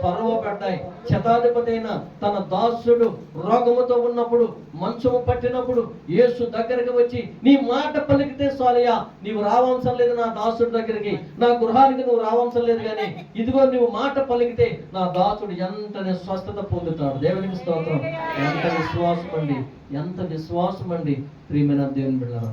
Speaker 1: తెరవబడ్డాయి. శతాధిపతి అయిన తన దాసుడు రోగముతో ఉన్నప్పుడు, మంచము పట్టినప్పుడు యేసు దగ్గరికి వచ్చి, నీ మాట పలికితే చాలయ్యా, నీవు రావాల్సిన లేదు నా దాసుడి దగ్గరికి, నా గృహానికి నువ్వు రావాల్సిన లేదు, కానీ ఇదిగో నువ్వు మాట పలికితే నా దాసుడు ఎంతనే స్వస్థత పొందుతాడు. దేవునికి స్తోత్రం. ఎంత విశ్వాసం అండి, ఎంత విశ్వాసం అండి ప్రియమైన దేవుని బిడ్డలారా.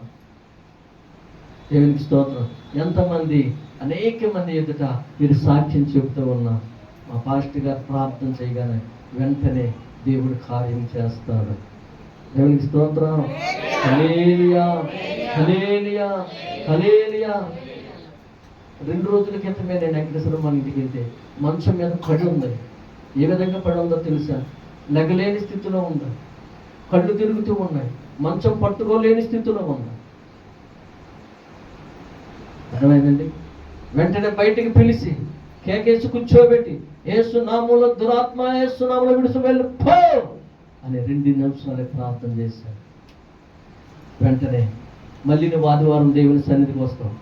Speaker 1: దేవునికి స్తోత్రం. ఎంతమంది, అనేక మంది ఎదుట మీరు సాక్ష్యం చెబుతూ ఉన్నారు. మా పాస్టర్ గారు ప్రార్థన చేయగానే వెంటనే దేవుడు కార్యం చేస్తాడు. దేవునికి స్తోత్రం. హల్లెలూయా, హల్లెలూయా, హల్లెలూయా. 2 రోజుల క్రితమే నేను వెంకటేశ్వరం మన ఇంటికి వెళ్తే మంచం మీద పడి ఉంది. ఏ విధంగా పడి ఉందో తెలుసా? లెగలేని స్థితిలో ఉంది, కళ్ళు తిరుగుతూ ఉన్నాయి, మంచం పట్టుకోలేని స్థితిలో ఉంది. అర్థమైందండి? వెంటనే బయటికి పిలిచి కేకేసి కూర్చోబెట్టి, యేసు నామములో దురాత్మ, యేసు నామములో విడిచి వెళ్ళి పో అని 2 నిమిషాలే ప్రార్థన చేశాను. వెంటనే మళ్ళీ నువ్వు ఆదివారం దేవుని సన్నిధికి వస్తావు,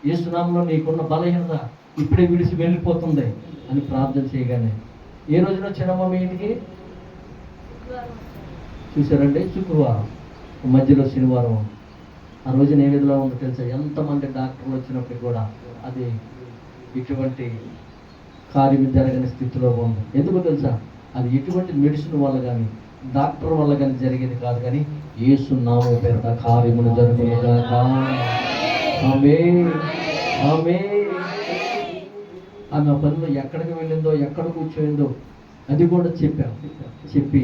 Speaker 1: యేసు నామములో నీకున్న బలహీనత ఇప్పుడే విడిచి వెళ్ళిపోతుంది అని ప్రార్థన చేయగానే, ఏ రోజున వచ్చినామో మీ ఇంటికి? చూసారండి, శుక్రవారం మధ్యలో శనివారం. ఆ రోజున ఏ విధంగా ఉందో తెలుసా? ఎంతమంది డాక్టర్లు వచ్చినప్పటికీ కూడా అది ఇటువంటి కార్యం జరగని స్థితిలో ఉంది. ఎందుకు తెలుసా? అది ఎటువంటి మెడిసిన్ వల్ల కానీ, డాక్టర్ వల్ల కానీ జరిగేది కాదు, కానీ యేసు నామము పేరిట కార్యములు జరుగునుగాక. ఆమేన్, ఆమేన్. ఆమె పనిలో ఎక్కడికి వెళ్ళిందో, ఎక్కడ కూర్చోయిందో అది కూడా చెప్పి,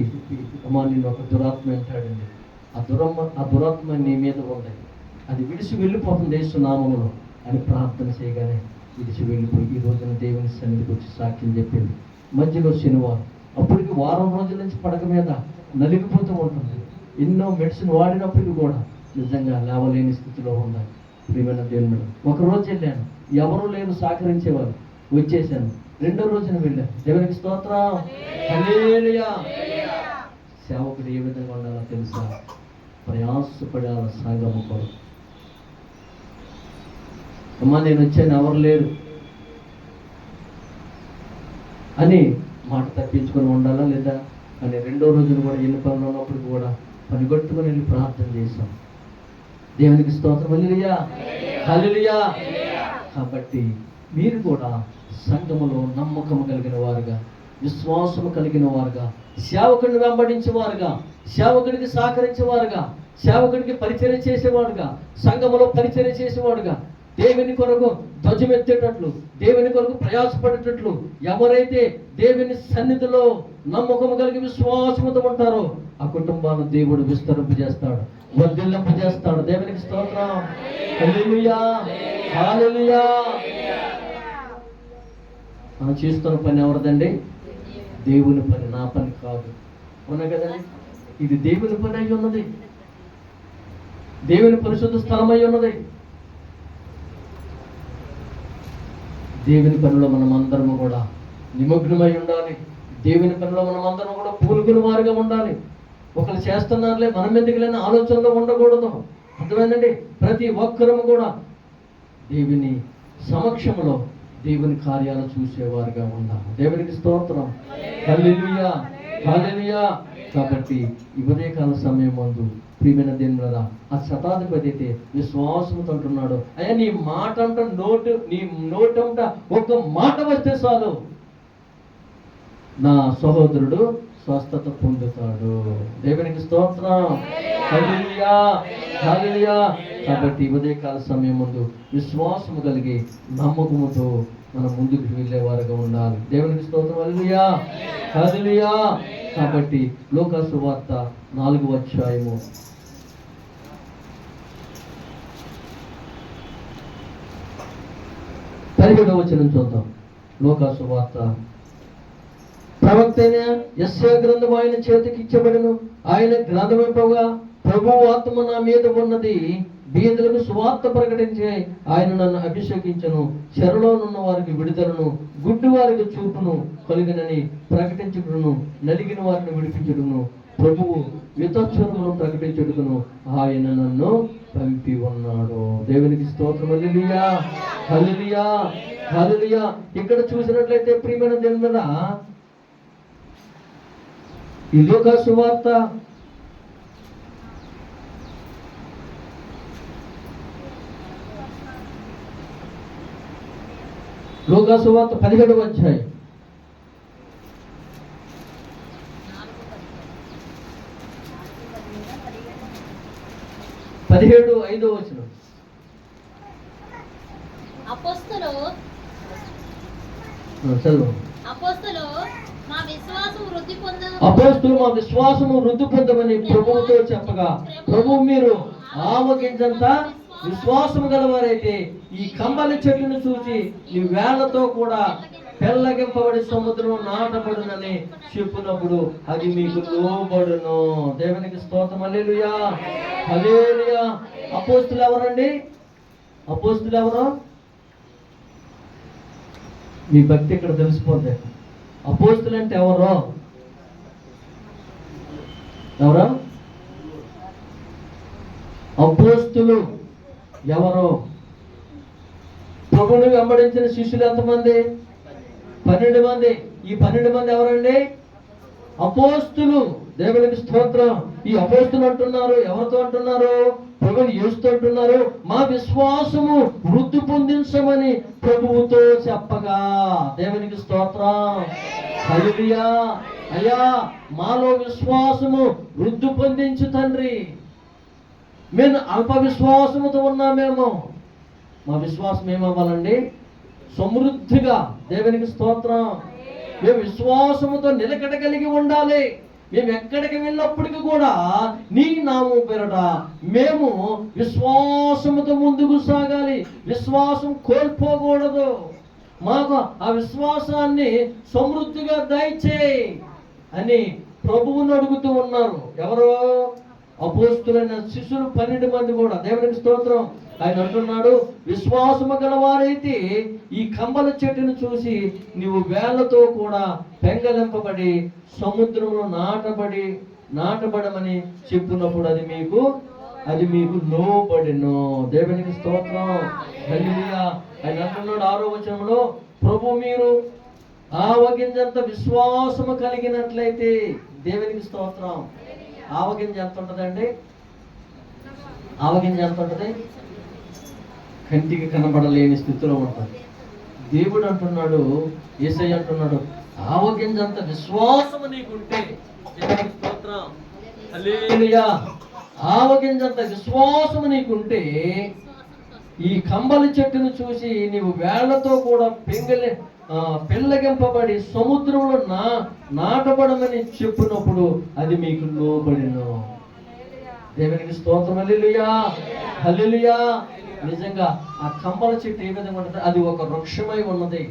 Speaker 1: అమ్మా నేను ఒక దురాత్మ వెంటాడింది, ఆ దురాత్మ నీ మీద ఉంది, అది విడిచి వెళ్ళిపోతుంది యేసు నామములో అని ప్రార్థన చేయగానే విడిచి వెళ్ళిపోయి ఈ రోజున దేవుని సన్నిధికి వచ్చి సాక్ష్యం చెప్పింది. మధ్యలో శనివారం, అప్పటికి వారం రోజుల నుంచి పడక మీద నలిగిపోతూ ఉంటుంది. ఎన్నో మెడిసిన్ వాడినప్పటికీ కూడా నిజంగా లేవలేని స్థితిలో ఉన్నాయి. ప్రియమైన దేవుని. ఒకరోజు వెళ్ళాను, ఎవరూ లేరు సహకరించేవారు, వచ్చేసాను. రెండో రోజున వెళ్ళారు. దేవునికి స్తోత్రం, హల్లెలూయా. సేవకుడు ఏ విధంగా ఉండాలో తెలుసా? ప్రయాసపడాల సంఘము కొరకు. అమ్మా నేను వచ్చాను, ఎవరు లేరు అని మాట తప్పించుకొని ఉండాలా లేదా? కానీ రెండో రోజున కూడా ఎన్ని పనులు ఉన్నప్పుడు కూడా పనిగొట్టుకొని వెళ్ళి ప్రార్థన చేశాం. దేవునికి స్తోత్రం, హల్లెలూయా, హల్లెలూయా. కాబట్టి మీరు కూడా సంఘములో నమ్మకం కలిగిన వారుగా, విశ్వాసము కలిగిన వారుగా, సేవకుడిని వెంబడించేవారుగా, సేవకుడికి సహకరించేవారుగా, సేవకుడికి పరిచర్య చేసేవాడుగా, సంఘములో పరిచర్య చేసేవాడుగా, దేవుని కొరకు ధ్వజమెత్తేటట్లు, దేవుని కొరకు ప్రయాసపడేటట్లు ఎవరైతే దేవుని సన్నిధిలో నమ్మకం కలిగి విశ్వాసముతో ఉంటారో ఆ కుటుంబాన్ని దేవుడు విస్తరింపజేస్తాడు, వర్ధిల్లింపజేస్తాడు. దేవునికి స్తోత్రం, హల్లెలూయా, హల్లెలూయా. మనం చేస్తున్న పని ఎవరిదండి? దేవుని పని, నా పని కాదు. అవునా కదండి? ఇది దేవుని పని అయి ఉన్నది, దేవుని పరిశుద్ధ స్థలం అయి ఉన్నది. దేవుని పనిలో మనం అందరము కూడా నిమగ్నమై ఉండాలి. దేవుని పనిలో మనం అందరం కూడా పూనుకుని వారిగా ఉండాలి. ఒకరు చేస్తున్నారులే మనం ఎందుకులేని ఆలోచనలో ఉండకూడదు. అర్థమైందండి? ప్రతి ఒక్కరము కూడా దేవుని సమక్షంలో దేవుని కార్యాలు చూసేవారుగా ఉండాలి. దేవునికి స్తోత్రం, హల్లెలూయా, హల్లెలూయా. కాబట్టి ఈ ఉదయకాల సమయం ముందు ప్రియమైన దేవునిరా, ఆ శతాధిపతి అయితే విశ్వాసంతో అంటున్నాడు, అయ్యా నీ మాట అంట నీ నోటంట ఒక మాట వస్తే చాలు, నా సహోదరుడు స్వస్థత పొందుతాడు. దేవునికి స్తోత్రం, హల్లెలూయా, హల్లెలూయా. కాబట్టి ఉదయకాల సమయం ముందు విశ్వాసము కలిగి నమ్మకముతో మనం ముందుకు వెళ్ళేవారుగా ఉండాలి. దేవునికి స్తోత్రం, హల్లెలూయా, హల్లెలూయా. కాబట్టి లూకా సువార్త 4వ అధ్యాయము 17వ వచనం చూద్దాం. లూకా సువార్త. ప్రవక్త అయిన యెషయా గ్రంథం ఆయన చేతికి ఇచ్చబడెను. ఆయన గ్రంథమింపగా ప్రభువు ఆత్మ నా మీద ఉన్నది, బీదలకు సువార్త ప్రకటించే ఆయన నన్ను అభిషేకించను, చెరలోనున్న వారికి విడుదలను, గుడ్డి వారికి చూపును కలిగినని ప్రకటించుటను, నలిగిన వారిని విడిపించుటను, ప్రభువు వితోత్సవమును ప్రకటించుటకును ఆయన నన్ను పంపి ఉన్నాడు. దేవునికి స్తోత్రం, హల్లెలూయా, హల్లెలూయా, హల్లెలూయా. ఇక్కడ చూసినట్లయితే ప్రియమైన దేవుని మీద ఈ లూకా సువార్త లూకా సువార్త 17వ అధ్యాయం 17:5 వచనం.
Speaker 2: అపోస్తలు
Speaker 1: మా విశ్వాసము వృద్ధి పొందమని ప్రభువుతో చెప్పగా, ప్రభు మీరు ఆమోగించంత విశ్వాసము గలవారైతే ఈ కంబలి చెట్టును చూసి ఈ వేళ్లతో కూడా పెళ్ళగింపబడి సముద్రం నాటబడునని చెప్పినప్పుడు అది మీకు లోబడును. దేవునికి స్తోత్రం, హల్లెలూయా, హల్లెలూయా. అపోస్తులు ఎవరండి? అపోస్తులు ఎవరు? మీ భక్తి ఇక్కడ తెలిసిపోతే అపోస్తులు అంటే ఎవరో? ఎవరో అపోస్తులు ఎవరో? ప్రభువుని వెంబడించిన శిష్యులు ఎంతమంది? 12 మంది. ఈ 12 మంది ఎవరండి? అపోస్తులు. దేవునికి స్తోత్రం. ఈ అపోస్తులు అంటున్నారు, ఎవరితో అంటున్నారు? ప్రభువుని యేసుతో అంటున్నారు, మా విశ్వాసము వృద్ధి పొందించమని ప్రభువుతో చెప్పగా. దేవునికి స్తోత్రం, హల్లెలూయా. అయ్యా మాలో విశ్వాసము వృద్ధి పొందించు తండ్రి, మేము అల్ప విశ్వాసముతో ఉన్నామేమో. మా విశ్వాసం ఏమవ్వాలండి? సమృద్ధిగా. దేవునికి స్తోత్రం. మేము విశ్వాసముతో నిలకడ కలిగి ఉండాలి. మేము ఎక్కడికి వెళ్ళినప్పటికీ కూడా నీ నామము పేరట మేము విశ్వాసముతో ముందుకు సాగాలి. విశ్వాసం కోల్పోకూడదు. మాకు ఆ విశ్వాసాన్ని సమృద్ధిగా దయచేయి అని ప్రభువుని అడుగుతూ ఉన్నారు. ఎవరో? అపోస్తులైన శిష్యులు 12 మంది కూడా. దేవునికి స్తోత్రం. ఆయన అంటున్నాడు, విశ్వాసము గలవారైతే ఈ కంబల చెట్టును చూసి నీవు వేళ్లతో కూడా పెంగలింపబడి సముద్రంలో నాటబడమని చెప్పినప్పుడు అది మీకు లోబడెను. దేవునికి స్తోత్రం. హల్లెలూయా. ఆయన అంటున్నాడు 6వ వచనంలో, ప్రభు మీరు ఆవగింజంత విశ్వాసము కలిగినట్లయితే, దేవునికి స్తోత్రం. ఆవగింజ ఎంత ఉంటుందండి? ఆవగింజ ఎంత ఉంటుంది? కంటికి కనబడలేని స్థితిలో ఉంటుంది. దేవుడు అంటున్నాడు, యేసయ్య అంటున్నాడు, ఆవగింజంత విశ్వాసము నీకుంటే, దేవునికి స్తోత్రం, హల్లెలూయా, ఆవగింజంత విశ్వాసము నీకుంటే ఈ కంబలి చెట్టును చూసి నీవు వేళ్లతో కూడా పెళ్ళగింపబడి సముద్రంలో నాటబడమని చెప్పినప్పుడు అది మీకు లోబడిను. దేవునికి స్తోత్రం. హల్లెలూయా, హల్లెలూయా. నిజంగా ఆ కంబల చెట్టు ఏ విధంగా ఉంటుంది? అది ఒక వృక్షమై ఉన్నది.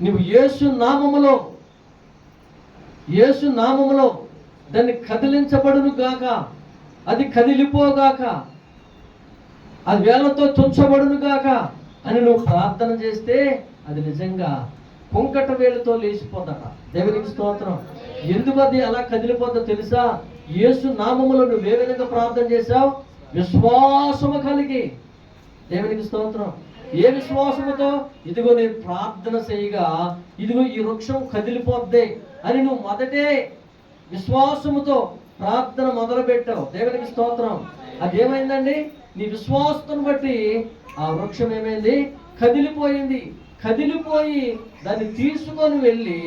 Speaker 1: నువ్వు యేసు నామములో దాన్ని కదిలించబడును గాక, అది కదిలిపోగాక, అది వేళ్లతో తుంచబడును గాక అని నువ్వు ప్రార్థన చేస్తే అది నిజంగా కుంకట వేలుతో లేచిపోదట. దేవునికి స్తోత్రం. ఎందుకు అది అలా కదిలిపోద్దో తెలుసా? యేసు నామములో నువ్వు ఏ విధంగా ప్రార్థన చేశావు? విశ్వాసము కలిగి. దేవునికి స్తోత్రం. ఏ విశ్వాసముతో? ఇదిగో నేను ప్రార్థన చేయగా ఇదిగో ఈ వృక్షం కదిలిపోద్ది అని నువ్వు మొదటే విశ్వాసముతో ప్రార్థన మొదలు పెట్టావు. దేవునికి స్తోత్రం. అదేమైందండి? నీ విశ్వాసతను బట్టి ఆ వృక్షం ఏమైంది? కదిలిపోయింది. కదిలిపోయి దాన్ని తీసుకొని వెళ్ళి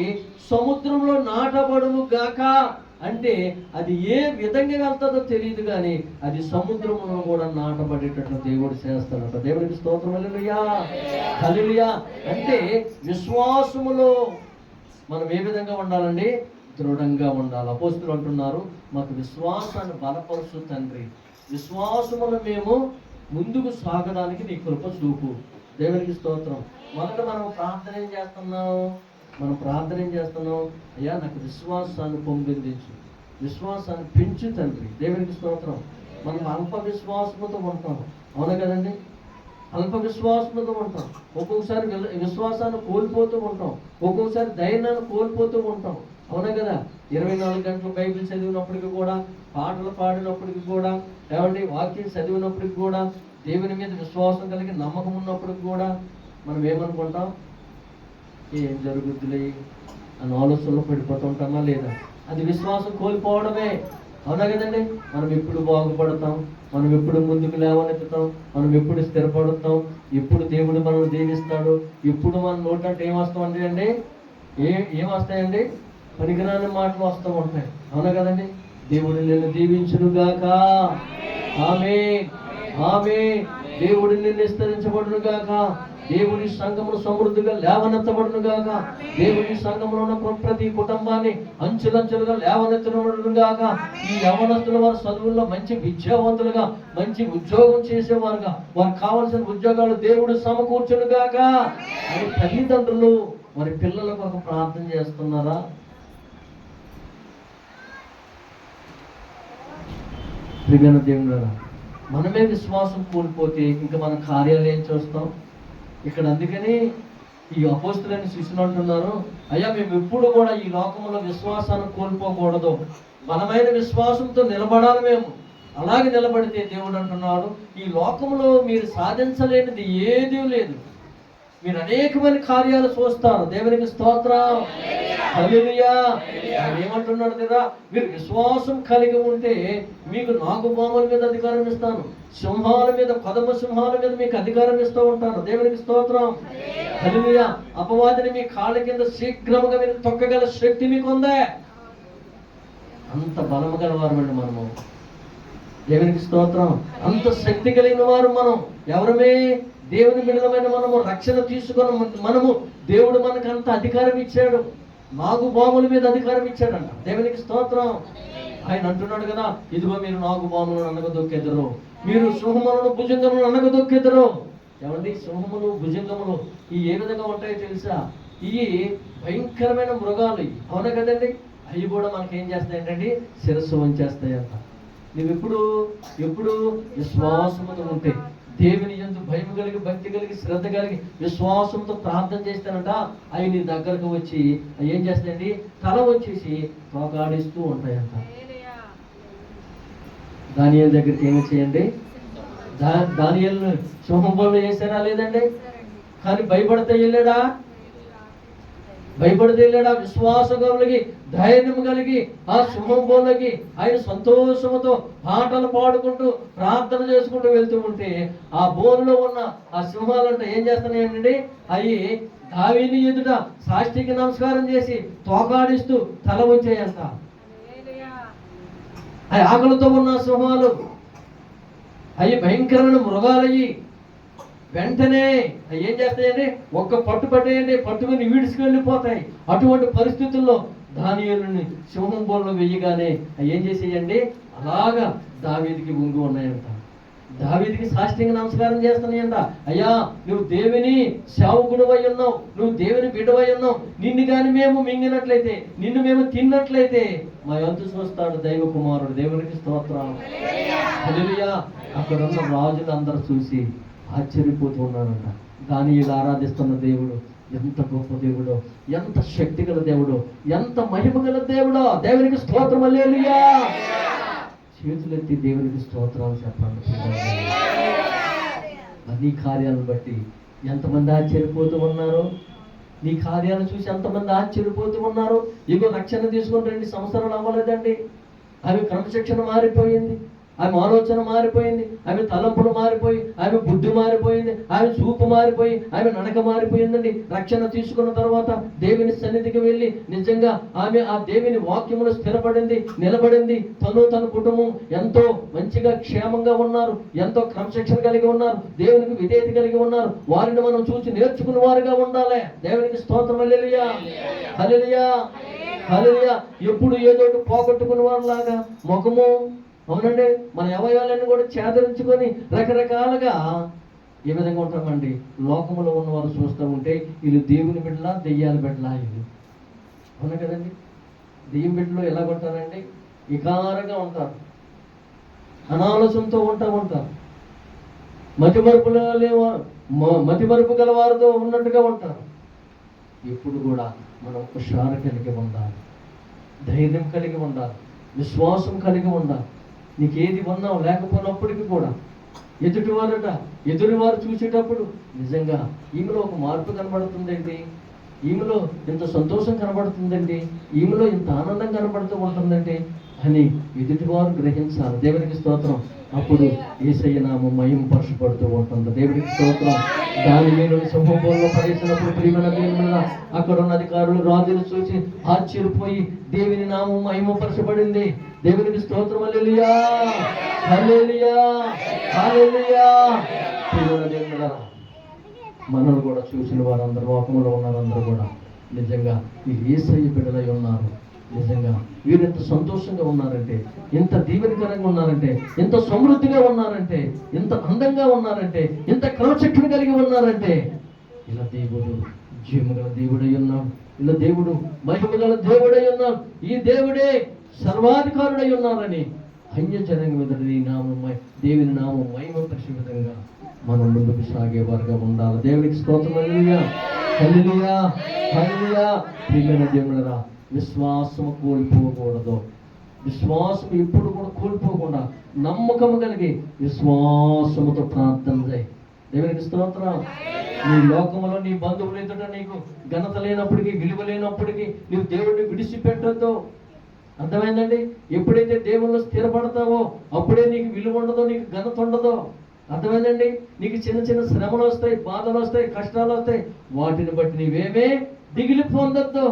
Speaker 1: సముద్రంలో నాటబడును గాక అంటే అది ఏ విధంగా వెళ్తుందో తెలియదు, కానీ అది సముద్రంలో కూడా నాటబడేటట్లు దేవుడు చేస్తాడట. దేవుడికి స్తోత్రం. హల్లెలూయా, హల్లెలూయా. అంటే విశ్వాసములో మనం ఏ విధంగా ఉండాలండి? దృఢంగా ఉండాలి. అపోస్తలులు అంటున్నారు, మాకు విశ్వాసాన్ని బలపరుచు తండ్రి, విశ్వాసములో మేము ముందుకు సాగడానికి నీ కృప చూపు. దేవునికి స్తోత్రం. మొదట మనం ప్రార్థన ఏం చేస్తున్నాం? అయ్యా నాకు విశ్వాసాన్ని పొందించు, విశ్వాసాన్ని పెంచు తండ్రి. దేవునికి స్తోత్రం. మనం అల్ప విశ్వాసంతో ఉంటాం, అవునా కదండి? అల్ప విశ్వాసంతో ఉంటాం. ఒక్కొక్కసారి విశ్వాసాన్ని కోల్పోతూ ఉంటాం, ఒక్కొక్కసారి ధైర్యాన్ని కోల్పోతూ ఉంటాం, అవునా కదా? 24 గంటలు బైబిల్ చదివినప్పటికీ కూడా, పాటలు పాడినప్పటికీ కూడా, ఏమండి వాక్యం చదివినప్పటికి కూడా, దేవుని మీద విశ్వాసం కలిగి నమ్మకం ఉన్నప్పటికి కూడా మనం ఏమనుకుంటాం? ఏం జరుగుద్దులే అని ఆలోచనలో పడిపోతూ ఉంటామా లేదా? అది విశ్వాసం కోల్పోవడమే, అవునా కదండి? మనం ఎప్పుడు బాగుపడతాం, మనం ఎప్పుడు ముందుకు లేవనెత్తుతాం, మనం ఎప్పుడు స్థిరపడతాం, ఎప్పుడు దేవుడు మనల్ని దీవిస్తాడు, ఎప్పుడు మన నోటంటే ఏం వస్తామండి? ఏం వస్తాయండి? పనికిరాని మాటలు వస్తూ ఉంటాయి, అవునా కదండి? దేవుడు నిన్ను దీవించును గాక, ఆమేన్, ఆమేన్. దేవుడు నిన్ను విస్తరించబడును గాక, దేవుడి సంఘమును సమృద్ధిగా లేవనెత్తబడును గాక, దేవుడి సంఘంలో ఉన్న ప్రతి కుటుంబాన్ని అంచులంచులుగా లేవనెత్తబడును గాక. ఈ యవనస్తుల వారి చదువుల్లో మంచి విద్యావంతులుగా, మంచి ఉద్యోగం చేసేవారుగా, వారికి కావలసిన ఉద్యోగాలు దేవుడు సమకూర్చును గాక అని తల్లిదండ్రులు వారి పిల్లల కొరకు ప్రార్థన చేస్తున్నారా? ప్రియమైన దేవుడా, మనమే విశ్వాసం కోల్పోతే ఇంకా మన కార్యాలు ఏం చూస్తాం ఇక్కడ? అందుకని ఈ అపోస్తలులైన శిష్యులు అంటున్నారు, అయ్యా మేము ఎప్పుడు కూడా ఈ లోకంలో విశ్వాసాన్ని కోల్పోకూడదు, బలమైన విశ్వాసంతో నిలబడాలి. మేము అలాగే నిలబడితే దేవుడు అంటున్నాడు, ఈ లోకంలో మీరు సాధించలేనిది ఏదీ లేదు, మీరు అనేకమైన కార్యాలు చూస్తారు. దేవునికి స్తోత్రం, హల్లెలూయా. ఆయన ఏమంటున్నాడు కదా, మీరు విశ్వాసం కలిగి ఉంటే మీకు నాగుపాముల మీద అధికారం ఇస్తాను, సింహాల మీద, కొదమ సింహాల మీద మీకు అధికారం ఇస్తూ ఉంటాను. దేవునికి స్తోత్రం, హల్లెలూయా. అపవాదిని మీ కాళ్ళ కింద శీఘ్రముగా మీరు తొక్కగల శక్తి మీకు ఉందే. అంత బలము గలవారమండి మనము. దేవునికి స్తోత్రం. అంత శక్తి కలిగిన వారు మనం. ఎవరమే? దేవుని బిడ్డలమైన మనము, రక్షణ తీసుకున్న మనము. దేవుడు మనకు అంత అధికారం ఇచ్చాడు, నాగుపాముల మీద అధికారం ఇచ్చాడంట. దేవునికి స్తోత్రం. ఆయన అంటున్నాడు కదా, ఇదిగో మీరు నాగుపాములను అనగదొక్కెదరు, మీరు సింహములను భుజంగములను అనగదొక్కెదరు. ఏమండి? సింహములు, భుజంగములు ఈ ఏ విధంగా ఉంటాయో తెలుసా? ఇవి భయంకరమైన మృగాలు, అవునా కదండి? అవి కూడా మనకేం చేస్తాయి ఏంటండి? శిరస్సు వంచేస్తాయంట. నువ్వు ఎప్పుడు విశ్వాసముతో ఉంటే, దేవుని యందు భయం కలిగి, భక్తి కలిగి, శ్రద్ధ కలిగి, విశ్వాసంతో ప్రార్థన చేస్తానంట, అవి నీ దగ్గరకు వచ్చి ఏం చేస్తాయండి, తల వచ్చేసి తోకాడిస్తూ ఉంటాయంట. దానియేలు దగ్గరికి ఏమి చేయండి, దానియేలును సింహంలో వేసారా లేదండి? కానీ భయపడితే వెళ్ళాడా? భయపడితే వెళ్ళాడా? విశ్వాసం కలిగి, ధైర్యం కలిగి ఆ సింహంలోకి ఆయన సంతోషంతో పాటలు పాడుకుంటూ ప్రార్థన చేసుకుంటూ వెళ్తూ ఉంటే ఆ బోనులో ఉన్న ఆ సింహాలంటే ఏం చేస్తున్నాయండి, అవి దావీదు ఎదుట సాష్టికి నమస్కారం చేసి తోకాడిస్తూ తల వచ్చాయంట. అవి ఆకలితో ఉన్న సింహాలు, అవి భయంకరమైన మృగాలయ్యి వెంటనే ఏం చేస్తాయండి, ఒక్క పట్టు పట్టేయండి, పట్టుకుని వీడ్చుకెళ్ళిపోతాయి. అటువంటి పరిస్థితుల్లో దానియేలుని సింహం బోన్లో వెయ్యగానే ఏం చేసేయండి, అలాగా దావీదుకి వంగి ఉన్నాయంట. దావీదుకి సాష్టాంగ నమస్కారం చేస్తున్నాయంట. అయ్యా, నువ్వు దేవుని సేవకుడివై ఉన్నావు, నువ్వు దేవుని బిడ్డవై ఉన్నావు. నిన్ను కానీ మేము మింగినట్లయితే, నిన్ను మేము తిన్నట్లయితే మా యందు చూస్తాడు దైవ కుమారుడు. దేవునికి స్తోత్రం. హల్లెలూయా. అక్కడ ఉన్న రాజులు అందరూ చూసి ఆశ్చర్యపోతూ ఉన్నారంట. దానియేలు ఆరాధిస్తున్న దేవుడు ఎంత గొప్ప దేవుడో, ఎంత శక్తి గల దేవుడో, ఎంత మహిమ గల దేవుడో. దేవునికి స్తోత్రం. హల్లెలూయా. చేతులెత్తి దేవునికి స్తోత్రాలు చెప్పండి. నీ కార్యాలను బట్టి ఎంతమంది ఆశ్చర్యపోతూ ఉన్నారు, నీ కార్యాలను చూసి ఎంతమంది ఆశ్చర్యపోతూ ఉన్నారు. ఇగో రక్షణ తీసుకొని 2 సంవత్సరాలు అవ్వలేదండి, అవి క్రమశిక్షణ మారిపోయింది, ఆమె ఆలోచన మారిపోయింది, ఆమె తలంపులు మారిపోయి, ఆమె బుద్ధి మారిపోయింది, ఆమె చూపు మారిపోయి, ఆమె నడక మారిపోయిందండి. రక్షణ తీసుకున్న తర్వాత దేవుని సన్నిధికి వెళ్ళి నిజంగా ఆమె ఆ దేవుని వాక్యములు స్థిరపడింది, నిలబడింది. తన కుటుంబం ఎంతో మంచిగా క్షేమంగా ఉన్నారు, ఎంతో క్రమశిక్షణ కలిగి ఉన్నారు, దేవునికి విధేయత కలిగి ఉన్నారు. వారిని మనం చూసి నేర్చుకున్న వారుగా ఉండాలి. దేవునికి స్తోత్రం. హల్లెలూయా. హల్లెలూయా. హల్లెలూయా. ఎప్పుడు ఏదో పోగొట్టుకున్న వారిలాగా ముఖము, అవునండి, మన అవయవాలన్నీ కూడా చేదరించుకొని రకరకాలుగా ఏ విధంగా ఉంటామండి. లోకములో ఉన్నవారు చూస్తూ ఉంటే వీళ్ళు దేవుని బిడ్డలా, దెయ్యాల బిడ్డలా వీళ్ళు, అవునా కదండి? దెయ్యం బిడ్డలు ఎలా ఉంటారండి, వికారంగా ఉంటారు, అనాలోచనతో ఉంటారు, మతిమరుపు గల వారితో ఉన్నట్టుగా ఉంటారు. ఎప్పుడు కూడా మనం హుషారు కలిగి ఉండాలి, ధైర్యం కలిగి ఉండాలి, విశ్వాసం కలిగి ఉండాలి. నీకేది ఉన్నావు లేకపోయినప్పటికీ కూడా ఎదుటివారు చూసేటప్పుడు నిజంగా ఈమెలో ఒక మార్పు కనబడుతుందండి, ఈమెలో ఇంత సంతోషం కనబడుతుందండి, ఈమెలో ఇంత ఆనందం కనబడుతూ ఉంటుందండి అని ఎదుటివారు గ్రహించాలి. దేవునికి స్తోత్రం. అప్పుడు యేసయ్య నామం మహిమపరచబడుతూ ఉంటుంది. దేవునికి స్తోత్రం. దానియేలు సింహంలో పడేసినప్పుడు ప్రియమైన దేవుడా, అక్కడ ఉన్న అధికారులు, రాజులు చూసి ఆశ్చర్యపోయి దేవుని నామం మహిమపరచబడింది. దేవునికి స్తోత్రం. హల్లెలూయా. హల్లెలూయా. హల్లెలూయా. ప్రియమైన దేవుడా, మనల్ని కూడా చూసిన వారందరూ, లోకంలో ఉన్నారందరూ కూడా నిజంగా ఈ యేసయ్య బిడ్డలై ఉన్నారు. నిజంగా వీరు ఎంత సంతోషంగా ఉన్నారంటే, ఎంత దీవెనకరంగా ఉన్నారంటే, ఎంత సమృద్ధిగా ఉన్నారంటే, ఎంత అందంగా ఉన్నారంటే, ఎంత క్రమశిక్షణ కలిగి ఉన్నారంటే, ఇలా దేవుడు జీవగల దేవుడై ఉన్నాడు, ఇలా దేవుడు మహిమ గల దేవుడై ఉన్నాడు, ఈ దేవుడే సర్వాధికారుడై ఉన్నారని అన్య జనాంగం ఎదుట నీ నామం, దేవుని నామం మహిమ పరిచే విధంగా మనం ముందుకు సాగేవారుగా ఉండాలి. దేవునికి స్తోత్రం. హల్లెలూయా. హల్లెలూయా. హల్లెలూయా. ప్రియమైన దేవుడరా, విశ్వాసము కోల్పోకూడదు. విశ్వాసం ఎప్పుడు కూడా కోల్పోకుండా నమ్మకము కలిగి విశ్వాసముతో ప్రార్థన చేయి. దేవునికి స్తోత్రం. నీ లోకంలో నీ బంధువులు ఎదుట నీకు ఘనత లేనప్పటికీ, విలువ లేనప్పటికీ నీవు దేవుడిని విడిచిపెట్టద్దు. అర్థమైందండి? ఎప్పుడైతే దేవుళ్ళు స్థిరపడతావో అప్పుడే నీకు విలువ ఉండదో, నీకు ఘనత ఉండదో. అర్థమైందండి? నీకు చిన్న చిన్న శ్రమలు వస్తాయి, బాధలు వస్తాయి, కష్టాలు వస్తాయి, వాటిని బట్టి నీవేమే దిగిలి పొందొద్దు.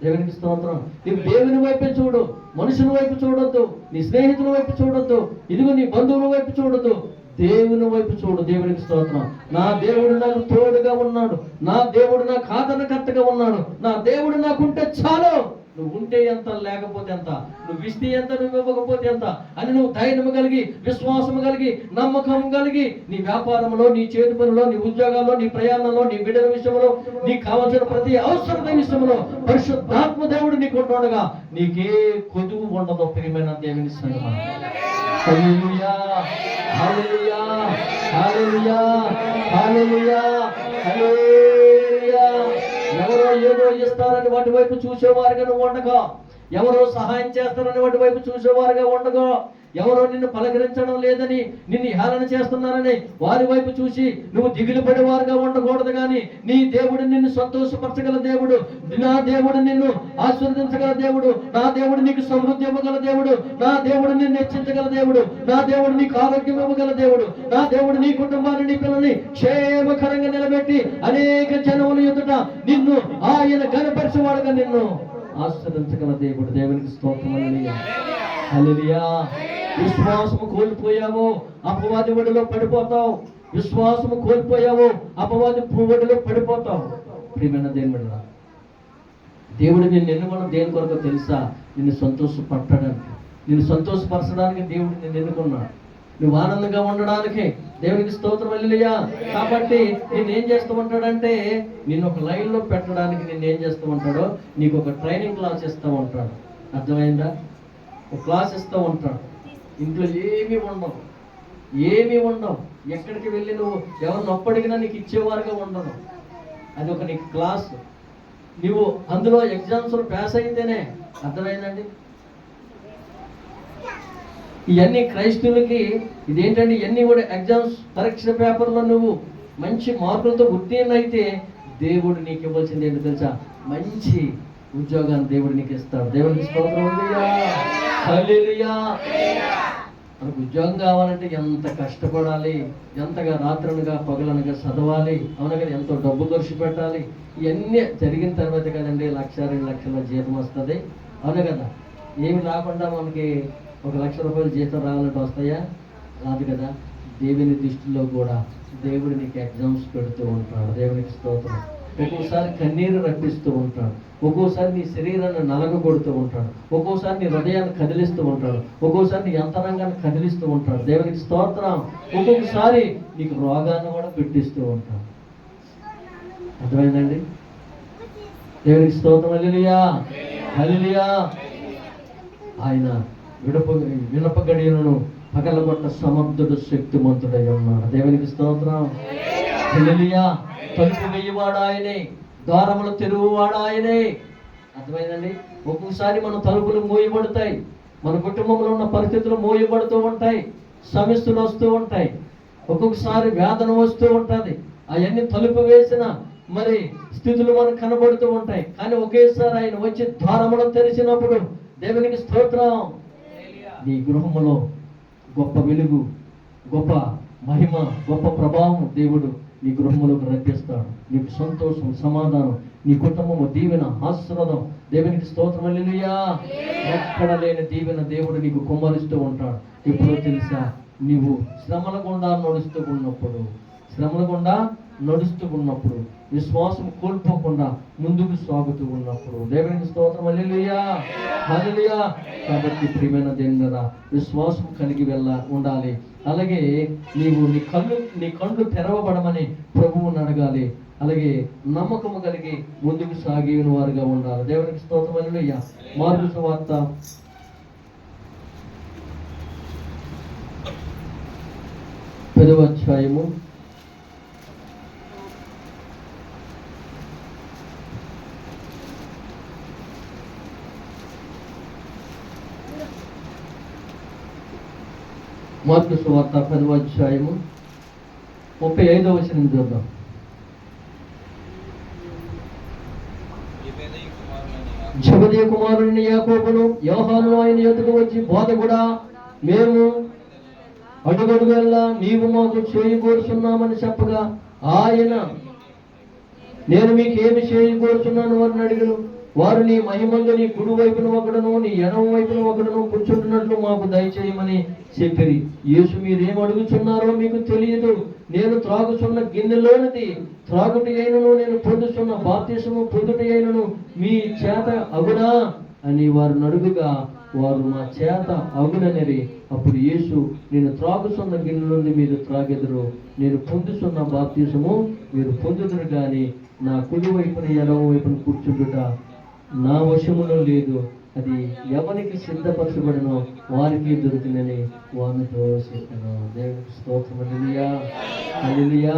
Speaker 1: దేవునికి స్తోత్రం. నీవు దేవుని వైపే చూడు, మనుషుల వైపు చూడొద్దు, నీ స్నేహితుల వైపు చూడొద్దు, ఇదిగో నీ బంధువుల వైపు చూడొద్దు, దేవుని వైపు చూడు. దేవునికి స్తోత్రం. నా దేవుడు నాకు తోడుగా ఉన్నాడు, నా దేవుడు నాకు ఆదరణకర్తగా ఉన్నాడు, నా దేవుడు నాకుంటే చాలు. నువ్వు ఉంటే ఎంత, లేకపోతే ఎంత, నువ్వు ఇస్తే ఎంత, నువ్వు ఇవ్వకపోతే ఎంత అని నువ్వు ధైర్యము కలిగి, విశ్వాసము కలిగి, నమ్మకం కలిగి నీ వ్యాపారంలో, నీ చేతి పనిలో, నీ ఉద్యోగాల్లో, నీ ప్రయాణంలో, నీ బిడ్డల విషయంలో, నీకు కావాల్సిన ప్రతి అవసరత విషయంలో పరిశుద్ధాత్మ దేవుడు నీకు ఉండగా నీకే కొదువు ఉండదు. ప్రియమైన దేవుని సంగమా, హల్లెలూయా, హల్లెలూయా, హల్లెలూయా, హల్లెలూయా, హల్లెలూయా. ఎవరో ఏదో ఇస్తారని వాటి వైపు చూసేవారుగా నువ్వు ఉండగా, ఎవరో సహాయం చేస్తారని వాటి వైపు చూసేవారుగా ఉండగా, ఎవరో నిన్ను పలకరించడం లేదని, నిన్ను హేళన చేస్తున్నారని వారి వైపు చూసి నువ్వు దిగులు పడేవారుగా ఉండకూడదు. కానీ నీ దేవుడు నిన్ను సంతోషపరచగల దేవుడు, నా దేవుడు నిన్ను ఆశీర్వదించగల దేవుడు, నా దేవుడు నీకు సమృద్ధి ఇవ్వగల దేవుడు, నా దేవుడు నిన్ను హెచ్చించగల దేవుడు, నా దేవుడు నీకు ఆరోగ్యం ఇవ్వగల దేవుడు, నా దేవుడు నీ కుటుంబాన్ని, నీ పిల్లల్ని క్షేమకరంగా నిలబెట్టి అనేక జనముల ఎదుట నిన్ను ఆయన ఘనపరిచేవాడుగా నిన్ను ఆశీర్వదించగల దేవుడు. దేవునికి స్తోత్రం. హల్లెలూయా, హల్లెలూయా. విశ్వాసము కోల్పోయావు, అపవాది ఒడిలో పడిపోతావు. విశ్వాసము కోల్పోయావు, అపవాది ఒడిలో పడిపోతావు. ప్రియమైన దేవుడు, దేవుడు నిన్ను ఎన్నుకోవడం దేని కొరకు తెలుసా? నిన్ను సంతోషపడడానికి, నిన్ను సంతోషపరచడానికి దేవుడు నిన్ను ఎన్నుకున్నాడు. నువ్వు ఆనందంగా ఉండడానికి. దేవునికి స్తోత్రం. హల్లెలూయా. కాబట్టి నిన్నేం చేస్తూ ఉంటాడంటే, నిన్ను ఒక లైన్లో పెట్టడానికి నిన్నేం చేస్తూ ఉంటాడో, నీకు ఒక ట్రైనింగ్ క్లాస్ ఇస్తూ ఉంటాడు. అర్థమైందా? ఒక క్లాస్ ఇస్తూ ఉంటాడు. ఇంట్లో ఏమీ ఉండవు, ఏమీ ఉండవు. ఎక్కడికి వెళ్ళి నువ్వు ఎవరిని అప్పడిగినా నీకు ఇచ్చేవారుగా ఉండదు. అది ఒక నీకు క్లాస్. నువ్వు అందులో ఎగ్జామ్స్లో పాస్ అయితేనే. అర్థమైందండి? ఇవన్నీ క్రైస్తవులకి ఇదేంటంటే, ఇవన్నీ కూడా ఎగ్జామ్స్, పరీక్ష పేపర్లో నువ్వు మంచి మార్కులతో ఉత్తీర్ణ అయితే దేవుడు నీకు ఇవ్వాల్సింది ఏంటో తెలుసా? మంచి ఉద్యోగాన్ని దేవుడు నీకు ఇస్తాడు. దేవుడికి స్తోత్రం. హల్లెలూయా. మనకు ఉద్యోగం కావాలంటే ఎంత కష్టపడాలి, ఎంతగా రాత్రనగా పగలనగా చదవాలి, అవునా కదా? ఎంతో డబ్బు ఖర్చు పెట్టాలి. ఇవన్నీ జరిగిన తర్వాత కదండి 1,00,000, 2 లక్షల జీతం వస్తుంది, అవునా కదా? ఏమి రాకుండా మనకి 1,00,000 రూపాయలు జీతం రావాలంటే వస్తాయా? రాదు కదా. దేవుని దృష్టిలో కూడా దేవుడు నీకు ఎగ్జామ్స్ పెడుతూ ఉంటాడు. దేవునికి స్తోత్రం. ఒక్కోసారి కన్నీరు రప్పిస్తూ ఉంటాడు, ఒక్కోసారి నీ శరీరాన్ని నలగగొడుతూ ఉంటాడు, ఒక్కోసారి నీ హృదయాన్ని కదిలిస్తూ ఉంటాడు, ఒక్కోసారి నీ అంతరంగాన్ని కదిలిస్తూ ఉంటాడు. దేవునికి స్తోత్రం. ఒక్కొక్కసారి నీకు రోగాన్ని కూడా పెట్టిస్తూ ఉంటాడు. అర్థమైందండి? దేవునికి స్తోత్రం. హల్లెలూయా, హల్లెలూయా. ఆయన వినప గడియలను పగలగొట్ట సమర్థుడు, శక్తిమంతుడై ఉన్నాడు. దేవునికి స్తోత్రం. హల్లెలూయా. తలుపు వెయ్యివాడు ఆయనే, ద్వారములు తెరువువాడు ఆయనే. అర్థమైందండి? ఒక్కొక్కసారి మన తలుపులు మోయబడతాయి, మన కుటుంబంలో ఉన్న పరిస్థితులు మోయబడుతూ ఉంటాయి, సమస్యలు వస్తూ ఉంటాయి, ఒక్కొక్కసారి వేదన వస్తూ ఉంటుంది. అవన్నీ తలుపు వేసిన మరి స్థితులు మనకు కనబడుతూ ఉంటాయి. కానీ ఒకేసారి ఆయన వచ్చి ద్వారములు తెరిచినప్పుడు దేవునికి స్తోత్రం, నీ గృహములో గొప్ప వెలుగు, గొప్ప మహిమ, గొప్ప ప్రభావం దేవుడు నీ గృహములోకి రప్పిస్తాడు. నీకు సంతోషం, సమాధానం, నీ కుటుంబము దీవెన, ఆశీర్వాదం. దేవునికి స్తోత్రం. హల్లెలూయా. ఎక్కడ లేని దీవెన దేవుడు నీకు కుమ్మరిస్తూ ఉంటాడు. ఎప్పుడో తెలుసా? నీవు శ్రమల గుండా నడుస్తూ ఉన్నప్పుడు విశ్వాసం కోల్పోకుండా ముందుకు సాగుతూ ఉన్నప్పుడు. దేవునికి స్తోత్రం. హల్లెలూయా, హల్లెలూయా. కాబట్టి ప్రియమైన దేవుడా, విశ్వాసం కలిగి ఉండాలి. అలాగే నీవు నీ కళ్ళు తెరవబడమని ప్రభువుని అడగాలి. అలాగే నమ్మకము కలిగి ముందుకు సాగిన వారుగా ఉండాలి. దేవునికి స్తోత్రం. హల్లెలూయా. మార్కు సువార్త 10వ అధ్యాయము 10వ అధ్యాయము 35వ వచనం చూద్దాం. జెబెదయి కుమారుడైన యాకోబును యోహానును ఆయన యొద్దకు వచ్చి, బోధకుడా, మేము అడుగడుగల్లా నీవు మాకు చేయకూరుచున్నామని చెప్పగా ఆయన, నేను మీకు ఏమి చేయకూరుచున్నాను వారిని అడిగను. వారు నీ మహిమందు నీ కుడి వైపున ఒకడును నీ ఎడమ వైపున ఒకడును కూర్చుంటున్నట్లు మాకు దయచేయమని చెప్పిరి. యేసు మీరేం అడుగుచున్నారో మీకు తెలియదు. నేను త్రాగుచున్న గిన్నెలోనిది త్రాగుటి అయినను నేను పొందుతున్న బాప్తిసము పొందుటి అయినను మీ చేత అగునా అని వారు నడుగుగా వారు మా చేత అగుననిరి. అప్పుడు యేసు నేను త్రాగుతున్న గిన్నె నుండి మీరు త్రాగెదరు, నేను పొందుతున్న బాప్తిసము మీరు పొందుదురు గాని నా కుడి వైపున ఎడమ వైపున కూర్చుంటుట నా వశములో లేదు. అది ఎవరికి సిద్ధపరచబడినో వారికి దొరికిందని వారితో చెప్పాను. దేవునికి స్తోత్రం. హల్లెలూయా, హల్లెలూయా.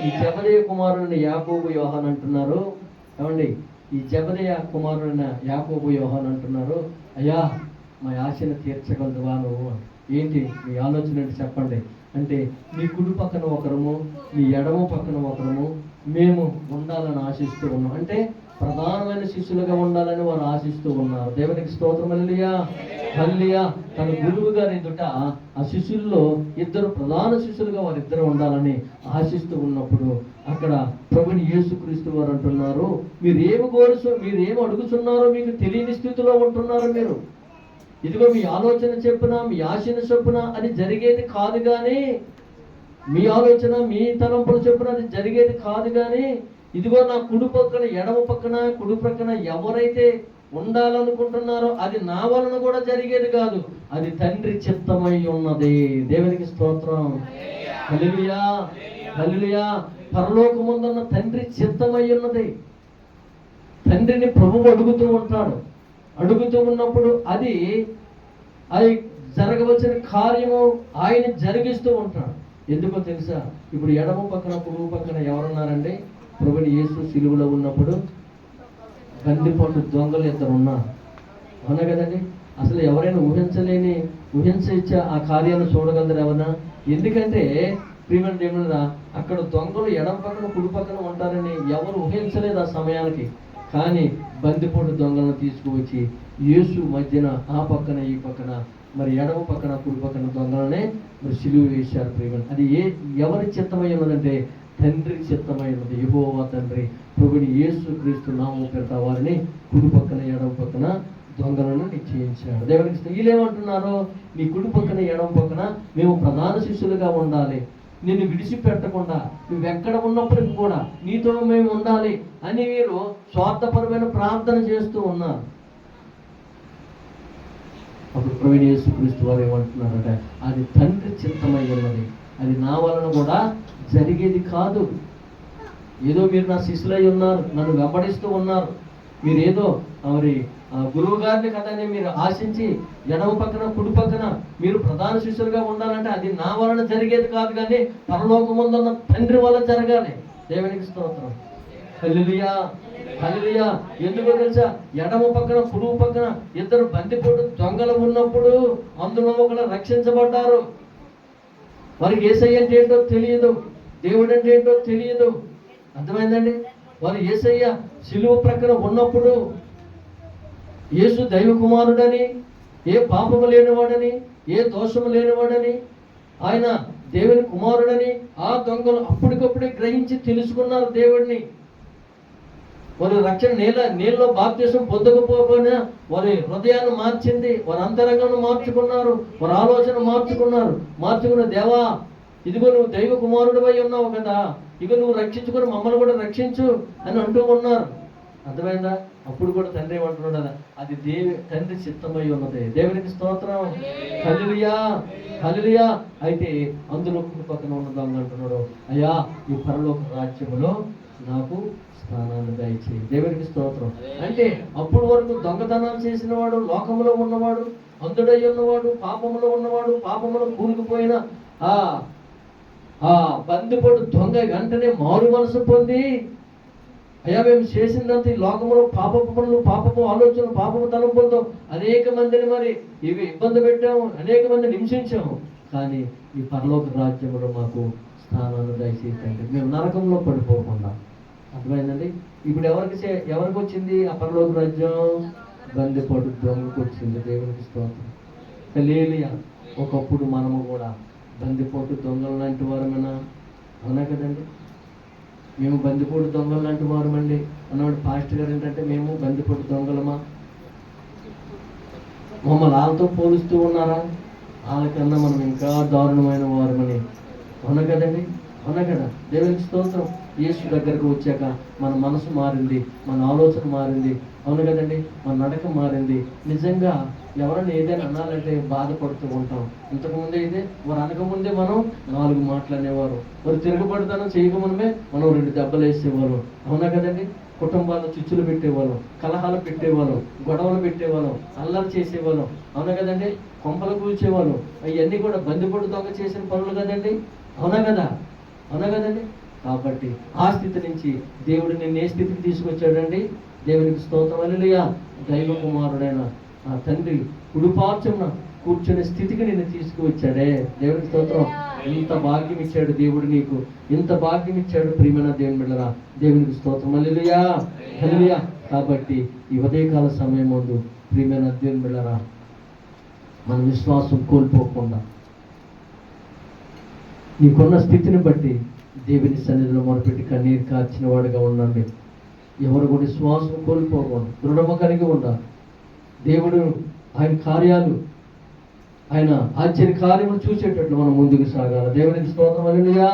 Speaker 1: ఈ జెబెదయి కుమారుని యాకోబు యోహాను అంటున్నారు. ఏమండి, ఈ జెబెదయి కుమారుడైన యాకోబు యోహాను అంటున్నారు, అయ్యా మా ఆశను తీర్చగలదువా నువ్వు? ఏంటి మీ ఆలోచన ఏంటి చెప్పండి అంటే, మీ కుడి పక్కన ఒకరము మీ ఎడమ పక్కన ఒకరము మేము ఉండాలని ఆశిస్తూ ఉన్నాం. అంటే ప్రధానమైన శిష్యులుగా ఉండాలని వారు ఆశిస్తూ ఉన్నారు. దేవునికి స్తోత్రం. హల్లెలూయా, హల్లెలూయా. తన గురువు గారి ఎదుట ఆ శిష్యుల్లో ఇద్దరు ప్రధాన శిష్యులుగా వారిద్దరు ఉండాలని ఆశిస్తూ ఉన్నప్పుడు అక్కడ ప్రభుని యేసుక్రీస్తు వారు అంటున్నారు, మీరేమి అడుగుతున్నారో మీకు తెలియని స్థితిలో ఉంటున్నారు మీరు. ఇదిగో మీ ఆలోచన చెప్పున మీ ఆశను చొప్పున అది జరిగేది కాదు కానీ, మీ ఆలోచన మీ తలంపులు చొప్పున అది జరిగేది కాదు కానీ, ఇదిగో నా కుడి పక్కన ఎడమ పక్కన కుడి పక్కన ఎవరైతే ఉండాలనుకుంటున్నారో అది నా వలన కూడా జరిగేది కాదు, అది తండ్రి చిత్తమై ఉన్నది. దేవునికి స్తోత్రం. హల్లెలూయా, హల్లెలూయా. పరలోకమందున్న తండ్రి చిత్తమై ఉన్నది. తండ్రిని ప్రభువు అడుగుతూ ఉంటాడు. అడుగుతూ ఉన్నప్పుడు అది జరగవలసిన కార్యము ఆయన జరిగిస్తూ ఉంటాడు. ఎందుకో తెలుసా? ఇప్పుడు ఎడమ పక్కన కుడి పక్కన ఎవరున్నారండి? ప్రభుని యేసు సిలువలో ఉన్నప్పుడు బందిపోటు దొంగలు ఇద్దరు ఉన్నారు. అవునా కదండి? అసలు ఎవరైనా ఊహించే ఆ కార్యాన్ని చూడగలరు ఎవరైనా? ఎందుకంటే ప్రియమైన దేవుడా, అక్కడ దొంగలు ఎడమ పక్కన కుడి పక్కన ఉంటారని ఎవరు ఊహించలేదు ఆ సమయానికి. కానీ బందిపోటు దొంగలను తీసుకువచ్చి యేసు మధ్యన ఆ పక్కన ఈ పక్కన మరి ఎడమ పక్కన కుడి పక్కన దొంగలనే మరి సిలువ వేశారు. ప్రియమైన అది ఎవరి చిత్తమై ఉన్నదంటే తండ్రి చిత్తమై ఉన్నది. యెహోవా తండ్రి ప్రభుని యేసుక్రీస్తు నామమున పేరిట వారిని కుడి పక్కన ఎడమ పక్కన దొంగలను నిశ్చయించాడు. దేవునికి వీళ్ళేమంటున్నారు? నీ కుడి పక్కన ఎడమ పక్కన మేము ప్రధాన శిష్యులుగా ఉండాలి, నిన్ను విడిచిపెట్టకుండా నువ్వెక్కడ ఉన్నప్పటికీ కూడా నీతో మేము ఉండాలి అని వీరు స్వార్థపరమైన ప్రార్థన చేస్తూ ఉన్నారు. అప్పుడు ప్రభువైన యేసుక్రీస్తు వారు ఏమంటున్నారంటే, అది తండ్రి చిత్తమై ఉన్నది, అది నా వలన కూడా జరిగేది కాదు. ఏదో మీరు నా శిష్యులై ఉన్నారు, నన్ను వెంబడిస్తూ ఉన్నారు, మీరేదో మరి గురువు గారిని కదని మీరు ఆశించి ఎడమ పక్కన కుడి పక్కన మీరు ప్రధాన శిష్యులుగా ఉండాలంటే అది నా వలన జరిగేది కాదు కానీ పరలోకమందున్న తండ్రి వల్ల జరగాలి. దేవునికి స్తోత్రం. హల్లెలూయా, హల్లెలూయా. ఎందుకో తెలుసా? ఎడమ పక్కన కుడి పక్కన ఇద్దరు బందిపోటు దొంగలు ఉన్నప్పుడు అందులో ఒకరు రక్షించబడ్డారు. వారికి యేసయ్య అంటే ఏంటో తెలియదు, దేవుడు అంటే ఏంటో తెలియదు. అర్థమైందండి? వారు యేసయ్య సిలువ ప్రక్కన ఉన్నప్పుడు యేసు దైవ కుమారుడని, ఏ పాపము లేనివాడని, ఏ దోషము లేనివాడని, ఆయన దేవుని కుమారుడని ఆ దొంగలు అప్పటికప్పుడే గ్రహించి తెలుసుకున్నారు దేవుడిని. వారి రక్షణ నీళ్ళలో బాప్తిసం పొందకపోయినా వారి హృదయాన్ని మార్చింది, వారి అంతరంగాన్ని మార్చుకున్నారు, వారి ఆలోచన మార్చుకున్న దేవా ఇదిగో నువ్వు దైవ కుమారుడు అయి ఉన్నావు కదా, ఇక నువ్వు రక్షించుకొని మమ్మల్ని కూడా రక్షించు అని అంటూ ఉన్నారు. అర్థమైందా? అప్పుడు కూడా తండ్రి ఏమంటున్నాడు కదా, అది తండ్రి చిత్తమై ఉన్నది. దేవునికి స్తోత్రం. హల్లెలూయా, హల్లెలూయా. అయితే అందులో పక్కన ఉన్న దొంగ అంటున్నాడు, అయ్యా ఈ పరలోక రాజ్యములో నాకు స్థానాన్ని దయచేయి. దేవునికి స్తోత్రం. అంటే అప్పుడు వరకు దొంగతనాలు చేసిన వాడు, లోకంలో ఉన్నవాడు, అంధుడై ఉన్నవాడు, పాపములో ఉన్నవాడు, పాపములో కూరుకుపోయిన ఆ బందిపోటు దొంగ వెంటనే మారు మనసు పొంది, అయ్యా మేము చేసిందంత ఈ లోకంలో పాపపు పనులు, పాపపు ఆలోచనలు, పాపపు తలంపులతో అనేక మందిని మరి ఇవి ఇబ్బంది పెట్టాము, అనేక మందిని హింసించాము, కానీ ఈ పరలోక రాజ్యంలో మాకు స్థానాన్ని దయచేయండి, మేము నరకంలో పడిపోకుండా. అర్థమైందండి? ఇప్పుడు ఎవరికి వచ్చింది ఆ పరలోక రాజ్యం? బందిపోటు దొంగకు వచ్చింది. దేవునికి స్తోత్రం. హల్లెలూయా. ఒకప్పుడు మనము కూడా బందిపోటు దొంగలు లాంటి వారమైనా, అవునా కదండి? మేము బందిపోటు దొంగలు లాంటి వారమండి అన్నవాడు పాస్టర్ గారు ఏంటంటే మేము బందిపోటు దొంగలమా? మమ్మల్ని వాళ్ళతో పోలుస్తూ ఉన్నారా? వాళ్ళకన్నా మనం ఇంకా దారుణమైన వారమని. అవునా కదండి? అవునా కదా? దేవునికి స్తోత్రం. యేసు దగ్గరకు వచ్చాక మన మనసు మారింది, మన ఆలోచన మారింది. అవును కదండి? మన నడక మారింది. నిజంగా ఎవరైనా ఏదైనా అనాలంటే బాధపడుతూ ఉంటాం. ఇంతకుముందే అయితే వారు అనకముందే మనం 4 మాటలు అనేవారు. వారు తిరగబడతానం చేయకముందే మనం 2 దెబ్బలు వేసేవారు. అవునా కదండి? కుటుంబాల్లో చిచ్చులు పెట్టేవాళ్ళం, కలహాలు పెట్టేవాళ్ళం, గొడవలు పెట్టేవాళ్ళం, అల్లరి చేసేవాళ్ళం. అవునా కదండి? కొంపలు కూల్చేవాళ్ళం. అవన్నీ కూడా బందిపోటు దొంగ చేసిన పనులు కదండి. అవునా కదా? అవునా కదండి? కాబట్టి ఆ స్థితి నుంచి దేవుడు నిన్ను ఏ స్థితికి తీసుకొచ్చాడండి? దేవునికి స్తోత్రం. హల్లెలూయా. దైవ కుమారుడైన ఆ తండ్రి కుడిపార్శ్వమున కూర్చునే స్థితికి నిన్ను తీసుకువచ్చాడే. దేవునికి స్తోత్రం. ఇంత భాగ్యం ఇచ్చాడు దేవుడు నీకు, ఇంత భాగ్యం ఇచ్చాడు ప్రియమైన దేవుని బిడ్డలారా. దేవునికి స్తోత్రం. హల్లెలూయా. హల్లెలూయా. కాబట్టి ఈ ఉదయకాల సమయం ముందు ప్రియమైన దేవుని బిడ్డలారా, మన విశ్వాసం కోల్పోకుండా నీకున్న స్థితిని బట్టి దేవుని సన్నిధిలో మొదలుపెట్టి కన్నీరు కార్చిన వాడుగా ఉండండి. ఎవరు కూడా విశ్వాసం కోల్పోకుండా దృఢము కలిగి ఉండాలి. దేవుడు ఆయన కార్యాలు, ఆయన ఆశ్చర్య కార్యములు చూసేటట్లు మనం ముందుకు సాగాలి. దేవునికి స్తోత్రం. హల్లెలూయా.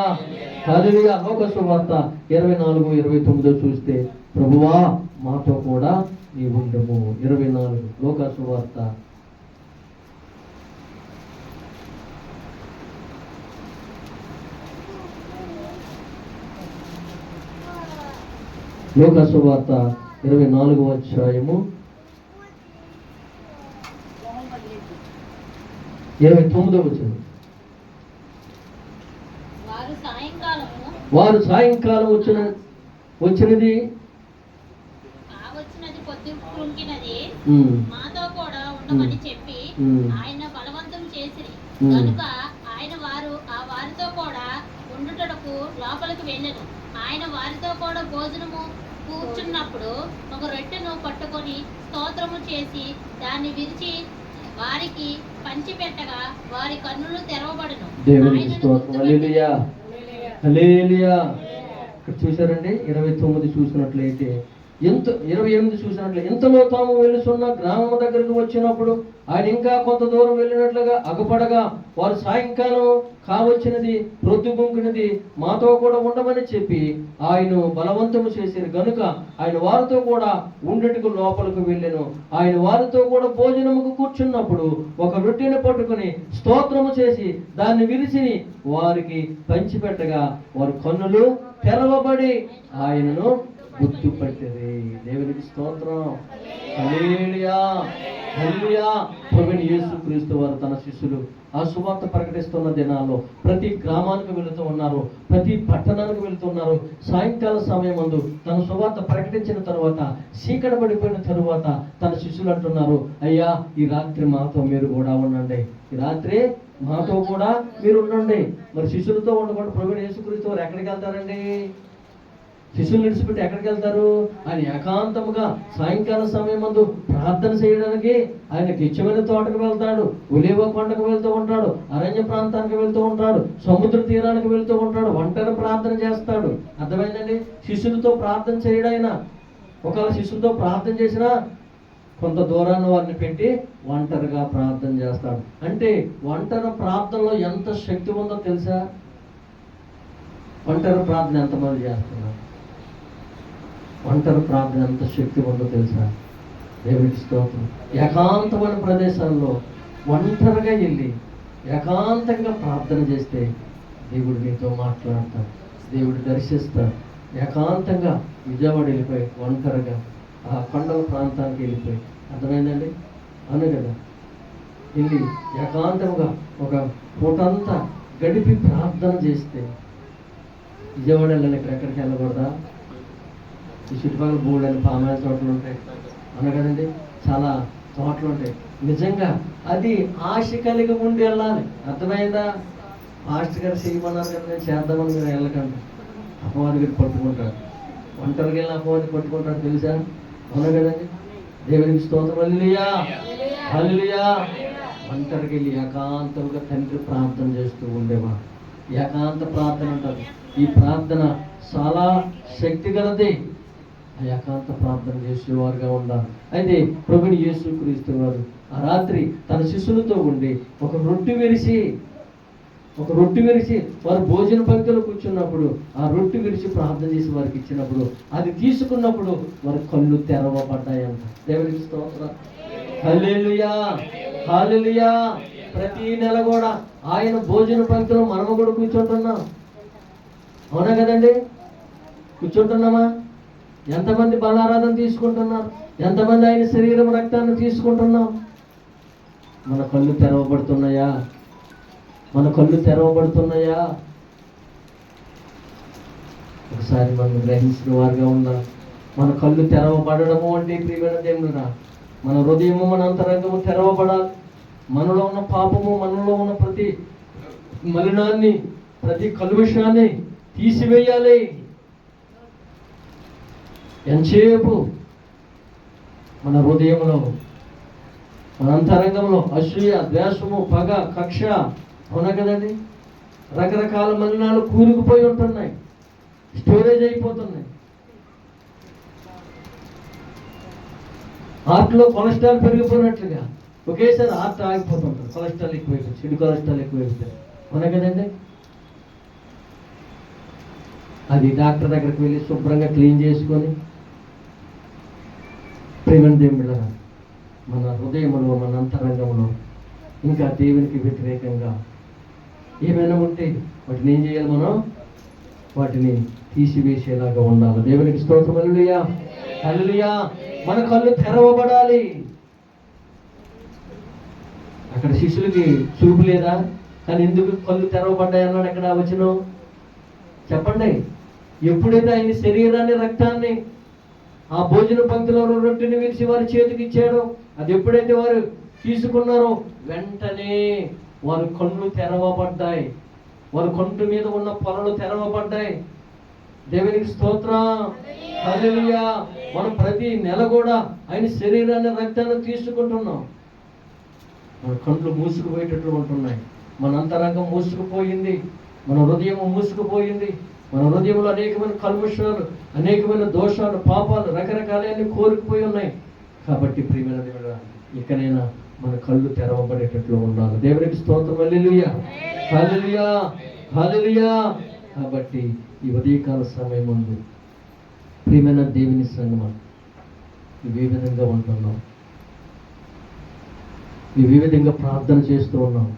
Speaker 1: హల్లెలూయా. లోక సువార్త 24:29 చూస్తే, ప్రభువా మాతో కూడా నీ ఉండము. 24 లోక సువార్త లోక సువార్త 24వ అధ్యాయము 29వ వచనం. వారు సాయంకాలం వచ్చినది
Speaker 2: మాతో కూడా ఉండమని చెప్పి ఆయన బలవంతం చేసిరి కనుక ఆయన వారితో కూడా ఉండుటకు లోపలికి వెళ్ళెను. ఆయన వారితో కూడా భోజనము కూర్చున్నప్పుడు ఒక రొట్టెను పట్టుకొని స్తోత్రము చేసి దాన్ని విరిచి వారికి పంచిపెట్టగా వారి కన్నులు తెరవబడును.
Speaker 1: దేవునికి స్తోత్రం. హల్లెలూయా. హల్లెలూయా. ఇక్కడ చూసారండి 29 చూసినట్లయితే, 28 చూసినట్లయితే, ఇంతలో తాము వెలుసున్న గ్రామం దగ్గరకు వచ్చినప్పుడు ఆయన ఇంకా కొంత దూరం వెళ్ళినట్లుగా అగపడగా వారు సాయంకాలం కావచ్చినది, ప్రొద్దుగుంకున్నది, మాతో కూడా ఉండమని చెప్పి ఆయన బలవంతము చేశారు గనుక ఆయన వారితో కూడా ఉండటకు లోపలికి వెళ్ళెను. ఆయన వారితో కూడా భోజనముకు కూర్చున్నప్పుడు ఒక రొట్టెను పట్టుకుని స్తోత్రము చేసి దాన్ని విరిచి వారికి పంచిపెట్టగా వారి కన్నులు తెరవబడి ఆయనను గుర్తుపట్టిరి. దేవునికి స్తోత్రం. హల్లెలూయా. హల్లెలూయా. ప్రభువైన యేసుక్రీస్తు వారు తన శిష్యులు ఆ సువార్త ప్రకటిస్తున్న దినాల్లో ప్రతి గ్రామానికి వెళుతూ ఉన్నారు, ప్రతి పట్టణానికి వెళుతూ ఉన్నారు. సాయంకాల సమయం ముందు తన సువార్త ప్రకటించిన తరువాత, చీకటి పడిపోయిన తరువాత తన శిష్యులు అంటున్నారు, అయ్యా ఈ రాత్రి మాతో మీరు కూడా ఉండండి, ఈ రాత్రి మాతో కూడా మీరు ఉండండి. మరి శిష్యులతో ఉండకుండా ప్రభువైన యేసుక్రీస్తు వారు ఎక్కడికి వెళ్తారండి? శిష్యులు విడిచిపెట్టి ఎక్కడికి వెళ్తారు? ఆయన ఏకాంతముగా సాయంకాల సమయం ముందు ప్రార్థన చేయడానికి ఆయన గెచ్చమైన తోటకు వెళ్తాడు, ఒలీవ కొండకు వెళ్తూ ఉంటాడు, అరణ్య ప్రాంతానికి వెళ్తూ ఉంటాడు, సముద్ర తీరానికి వెళ్తూ ఉంటాడు, ఒంటరి ప్రార్థన చేస్తాడు. అర్థమైందండి? శిష్యులతో ప్రార్థన చేయడాయన. ఒకవేళ శిష్యులతో ప్రార్థన చేసినా కొంత దూరాన్ని వారిని పెట్టి ఒంటరిగా ప్రార్థన చేస్తాడు. అంటే ఒంటరి ప్రార్థనలో ఎంత శక్తి ఉందో తెలుసా? ఒంటరి ప్రార్థన ఎంతమంది చేస్తున్నారు? ఒంటరి ప్రార్థన ఎంత శక్తి ఉందో తెలుసా? దేవునికి స్తోత్రం. ఏకాంతమైన ప్రదేశాల్లో ఒంటరిగా వెళ్ళి ఏకాంతంగా ప్రార్థన చేస్తే దేవుడు నీతో మాట్లాడతాడు, దేవుడు దర్శిస్తాడు. ఏకాంతంగా విజయవాడ వెళ్ళిపోయి ఒంటరిగా ఆ కొండల ప్రాంతానికి వెళ్ళిపోయి, అర్థమైందండి? అవును కదా? వెళ్ళి ఏకాంతంగా ఒక పూటంతా గడిపి ప్రార్థన చేస్తే, విజయవాడ వెళ్ళాలి, ఎక్కడికి వెళ్ళకూడదా? ఈ చుట్టుపక్కల బోర్డు పామాయిల తోటలు ఉంటాయి, అవును కదండి? చాలా తోటలు ఉంటాయి. నిజంగా అది ఆశ కలిగి ఉండి వెళ్ళాలి. అర్థమైందా? మాస్టర్ గారు చేయమన్నారు కదా, నేను చేద్దామని మీరు వెళ్ళకండి. అపవాది గారు పట్టుకుంటాడు, ఒంటరికి వెళ్ళిన అపవాది పట్టుకుంటాడు, తెలుసా? అవును కదండి? దేవునికి స్తోత్రం. హల్లెలూయా. హల్లెలూయా. ఒంటరికి వెళ్ళి ఏకాంతంగా తండ్రి ప్రార్థన చేస్తూ ఉండేవా. ఏకాంత ప్రార్థన అంటారు. ఈ ప్రార్థన చాలా శక్తి గలది. ఆ ఏకాంత ప్రార్థన చేసేవారుగా ఉండాలి. అయితే ప్రభుని యేసుక్రీస్తు వారు ఆ రాత్రి తన శిష్యులతో ఉండి ఒక రొట్టె విరిచి వారు భోజన పంక్తిలో కూర్చున్నప్పుడు ఆ రొట్టె విరిచి ప్రార్థన చేసి వారికి ఇచ్చినప్పుడు అది తీసుకున్నప్పుడు వారి కళ్ళు తెరవబడ్డాయంట. దేవునికి స్తోత్రం. హల్లెలూయా, హల్లెలూయా. ప్రతి నెల కూడా ఆయన భోజన పంక్తిలో మనము కూడా కూర్చుంటున్నాం. అవునా కదండి? కూర్చుంటున్నామా? ఎంతమంది బలారాధన తీసుకుంటున్నారు? ఎంతమంది ఆయన శరీరం రక్తాన్ని తీసుకుంటున్నాం? మన కళ్ళు తెరవబడుతున్నాయా? మన కళ్ళు తెరవబడుతున్నాయా? ఒకసారి మనం గ్రహించిన వారుగా ఉండాలి. మన కళ్ళు తెరవబడము అంటే ప్రియమైన దేవుడురా, మన హృదయము మన అంతరంగము తెరవబడాలి. మనలో ఉన్న పాపము, మనలో ఉన్న ప్రతి మలినాన్ని, ప్రతి కలుషాన్ని తీసివేయాలి. ఎంతసేపు మన హృదయంలో, మన అంతరంగంలో అసూయ, ద్వేషము, పగ, కక్ష, అవునా కదండి, రకరకాల మలినాలు కూరుకుపోయి ఉంటున్నాయి, స్టోరేజ్ అయిపోతున్నాయి. హార్ట్లో కొలెస్ట్రాల్ పెరిగిపోయినట్లుగా ఒకేసారి హార్ట్ ఆగిపోతుంటుంది. కొలెస్ట్రాల్ ఎక్కువైపోతుంది, చెడు కొలెస్ట్రాల్ ఎక్కువైపోతుంది, అవునా కదండి. అది డాక్టర్ దగ్గరికి వెళ్ళి శుభ్రంగా క్లీన్ చేసుకొని ప్రేమను దేవుళ్ళ మన హృదయంలో, మన అంతరంగంలో ఇంకా దేవునికి వ్యతిరేకంగా ఏమైనా ఉంటే వాటిని ఏం చేయాలి? మనం వాటిని తీసివేసేలాగా ఉండాలి. దేవునికి స్తోత్రం. హల్లెలూయా, హల్లెలూయా. మన కళ్ళు తెరవబడాలి. అక్కడ శిష్యులకి చూపు లేదా? కానీ ఎందుకు కళ్ళు తెరవబడ్డాయి అన్నాడు అక్కడ వచనం? చెప్పండి. ఎప్పుడైతే ఆయన శరీరాన్ని, రక్తాన్ని ఆ భోజన పంక్తిలో రొట్టెని విరిచి వారి చేతికి ఇచ్చాడో, అది ఎప్పుడైతే వారు తీసుకున్నారో వెంటనే వారి కళ్ళు తెరవబడ్డాయి. వారి కంటి మీద ఉన్న పొరలు తెరవబడ్డాయి. దేవునికి స్తోత్రం. హల్లెలూయా. మనం ప్రతి నెల కూడా ఆయన శరీరాన్ని, రక్తాన్ని తీసుకుంటున్నాం. మన కళ్ళు మూసుకుపోయేటట్లు ఉంటున్నాయి. మన అంతరంగం మూసుకుపోయింది, మన హృదయం మూసుకుపోయింది. మన హృదయంలో అనేకమైన కల్మషాలు, అనేకమైన దోషాలు, పాపాలు, రకరకాలన్నీ కోరుకుపోయి ఉన్నాయి. కాబట్టి ప్రియమైన దేవుడా, ఇకనైనా మన కళ్ళు తెరవబడేటట్లు ఉండాలి. దేవునికి స్తోత్రం. హల్లెలూయా, హల్లెలూయా, హల్లెలూయా. కాబట్టి ఈ ఉదయకాల సమయం ముందు ప్రియమైన దేవుని సంగమా, నువ్వు ఏ విధంగా ఉంటున్నావు? నువ్వు ఏ విధంగా ప్రార్థన చేస్తూ ఉన్నావు?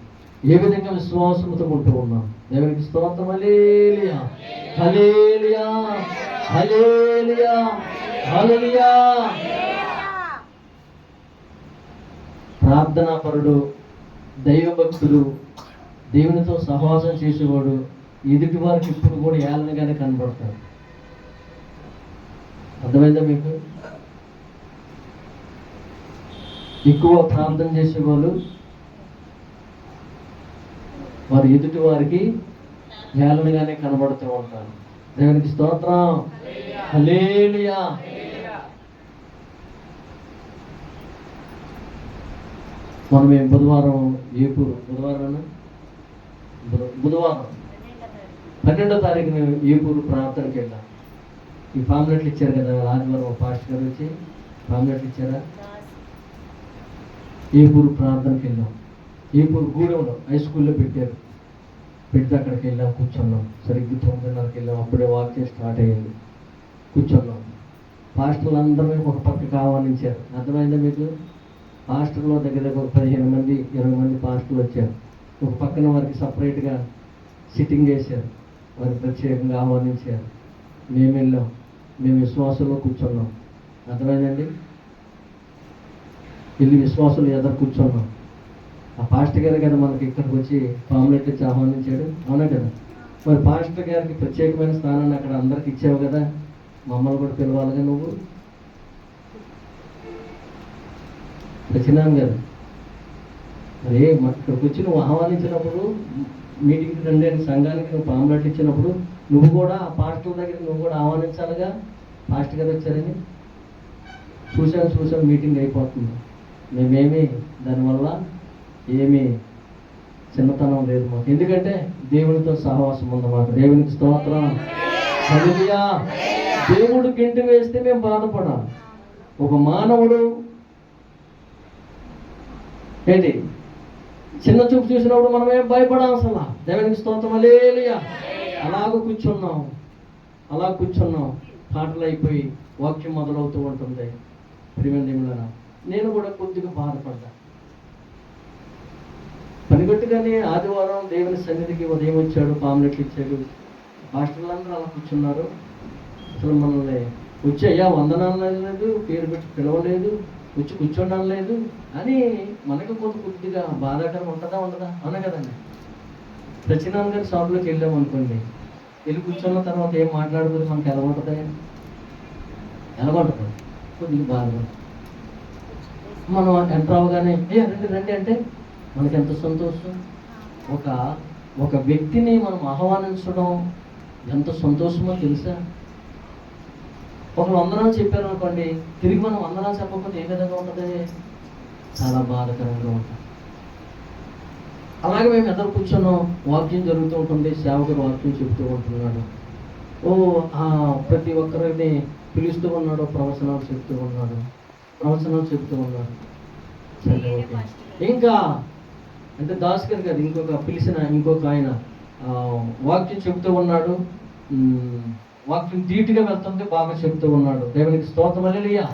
Speaker 1: ఏ విధంగా విశ్వాసంతో ఉంటూ ఉన్నావు? దేవునికి స్తోత్రం. హల్లెలూయా, హల్లెలూయా, హల్లెలూయా, హల్లెలూయా. ప్రార్థనాపరుడు, దైవభక్తుడు, దేవునితో సహవాసం చేసేవాడు ఎదుటి వారికి ఇప్పుడు కూడా ఏళ్ళనిగానే కనబడతాడు. అర్థమైందా మీకు? ఎక్కువ ప్రార్థన చేసేవాళ్ళు వారు ఎదుటి వారికి ఏళ్ళనిగానే కనబడుతూ ఉంటారు. దేవునికి స్తోత్రం. హల్లెలూయా. మనం బుధవారం బుధవారం 12వ తారీఖున ఏపూరు ప్రార్థనకి వెళ్ళాం. ఈ పాంప్లెట్లు ఇచ్చారు కదా, ఆదివారం పాస్టర్ గారు వచ్చి పాంప్లెట్లు ఇచ్చారా? ఏపూరు ప్రార్థనకి వెళ్ళాం. ఏపూరు గూడెంలో హై స్కూల్లో పెడితే అక్కడికి వెళ్ళాం, కూర్చున్నాం. సరిగ్గా 9:30కి వెళ్ళాం. అప్పుడే వాక్యం స్టార్ట్ అయ్యింది. కూర్చున్నాం. పాస్టర్లు అందరూ ఒక పక్కకు ఆహ్వానించారు. అర్థమైందా మీకు? పాస్టర్లో దగ్గర 15 మంది 20 మంది పాస్టర్లు వచ్చారు. ఒక పక్కన వారికి సపరేట్గా సిట్టింగ్ చేశారు, వారికి ప్రత్యేకంగా ఆహ్వానించారు. మేము వెళ్ళాం, మేము విశ్వాసంలో కూర్చున్నాం. అర్థమైందండి? వెళ్ళి విశ్వాసంలో ఎదురు కూర్చున్నాం. ఆ పాస్టర్ గారు కదా మనకి ఇక్కడికి వచ్చి పాంప్లెట్ ఇచ్చి ఆహ్వానించాడు, అవునా కదా? మరి పాస్టర్ గారికి ప్రత్యేకమైన స్థానాన్ని అక్కడ అందరికి ఇచ్చావు కదా, మమ్మల్ని కూడా పిలవాలిగా. నువ్వు వచ్చినాను కదా, మరి ఇక్కడికి వచ్చి నువ్వు ఆహ్వానించినప్పుడు, మీటింగ్కి రండి అని సంఘానికి నువ్వు పాంప్లెట్ ఇచ్చినప్పుడు నువ్వు కూడా ఆ పాస్టర్ దగ్గర నువ్వు కూడా ఆహ్వానించాలిగా. పాస్టర్ గారు వచ్చారని చూసాను మీటింగ్ అయిపోతుంది. మేమేమి దానివల్ల ఏమీ చిన్నతనం లేదు మాకు. ఎందుకంటే దేవునితో సహవాసం ఉందన్నమాట. దేవునికి స్తోత్రం. హల్లెలూయా. దేవుడు గింటి వేస్తే మేము బాధపడాలి. ఒక మానవుడు ఏంటి చిన్న చూపు చూసినప్పుడు మనం ఏం భయపడాల్సలా. దేవునికి స్తోత్రం. హల్లెలూయా. అలా కూర్చున్నాం పాటలు అయిపోయి వాక్యం మొదలవుతూ ఉంటుంది. ప్రియమైన నేను కూడా కొద్దిగా బాధపడ్డా. పనిగట్టుగానే ఆదివారం దేవుని సన్నిధికి ఉదయం వచ్చాడు, పాంప్లెట్లు ఇచ్చాడు. మాస్టర్లందరూ అలా కూర్చున్నారు. అసలు మనల్ని వచ్చి అయ్యా వందనాలు లేదు, పేరు పెట్టి పిలవలేదు, వచ్చి కూర్చోడం లేదు అని మనకు కొద్దిగా బాధాకరం ఉండదా? అవునా కదండి. సత్యనారాయణ గారి షాప్లోకి వెళ్ళాము అనుకోండి, వెళ్ళి కూర్చున్న తర్వాత ఏం మాట్లాడకూడదు, మనకు ఎలా ఉంటుంది కొద్దిగా బాధ. మనం ఎంటర్ అవగానే రండి అంటే మనకి ఎంత సంతోషం. ఒక వ్యక్తిని మనం ఆహ్వానించడం ఎంత సంతోషమో తెలుసా. ఒకరు వందనాలు చెప్పారు అనుకోండి, తిరిగి మనం వందనాలు చెప్పకపోతే ఏ విధంగా ఉంటుంది? చాలా బాధాకరంగా ఉంటుంది. అలాగే మేము ఎదురు కూర్చున్నాం, వాక్యం జరుగుతూ ఉంటుంది, సేవకుడు వాక్యం చెబుతూ ఉంటున్నాడు. ప్రతి ఒక్కరిని పిలుస్తూ ఉన్నాడు, ప్రవచనాలు చెప్తూ ఉన్నాడు. సరే ఓకే. ఇంకా అంటే దాస్ గారు కాదు, ఇంకొక ఆయన వాక్యం చెబుతూ ఉన్నాడు. వాక్యం ధీటుగా వెళ్తుంది, బాగా చెబుతూ ఉన్నాడు. దేవునికి స్తోత్రం. హల్లెలూయా.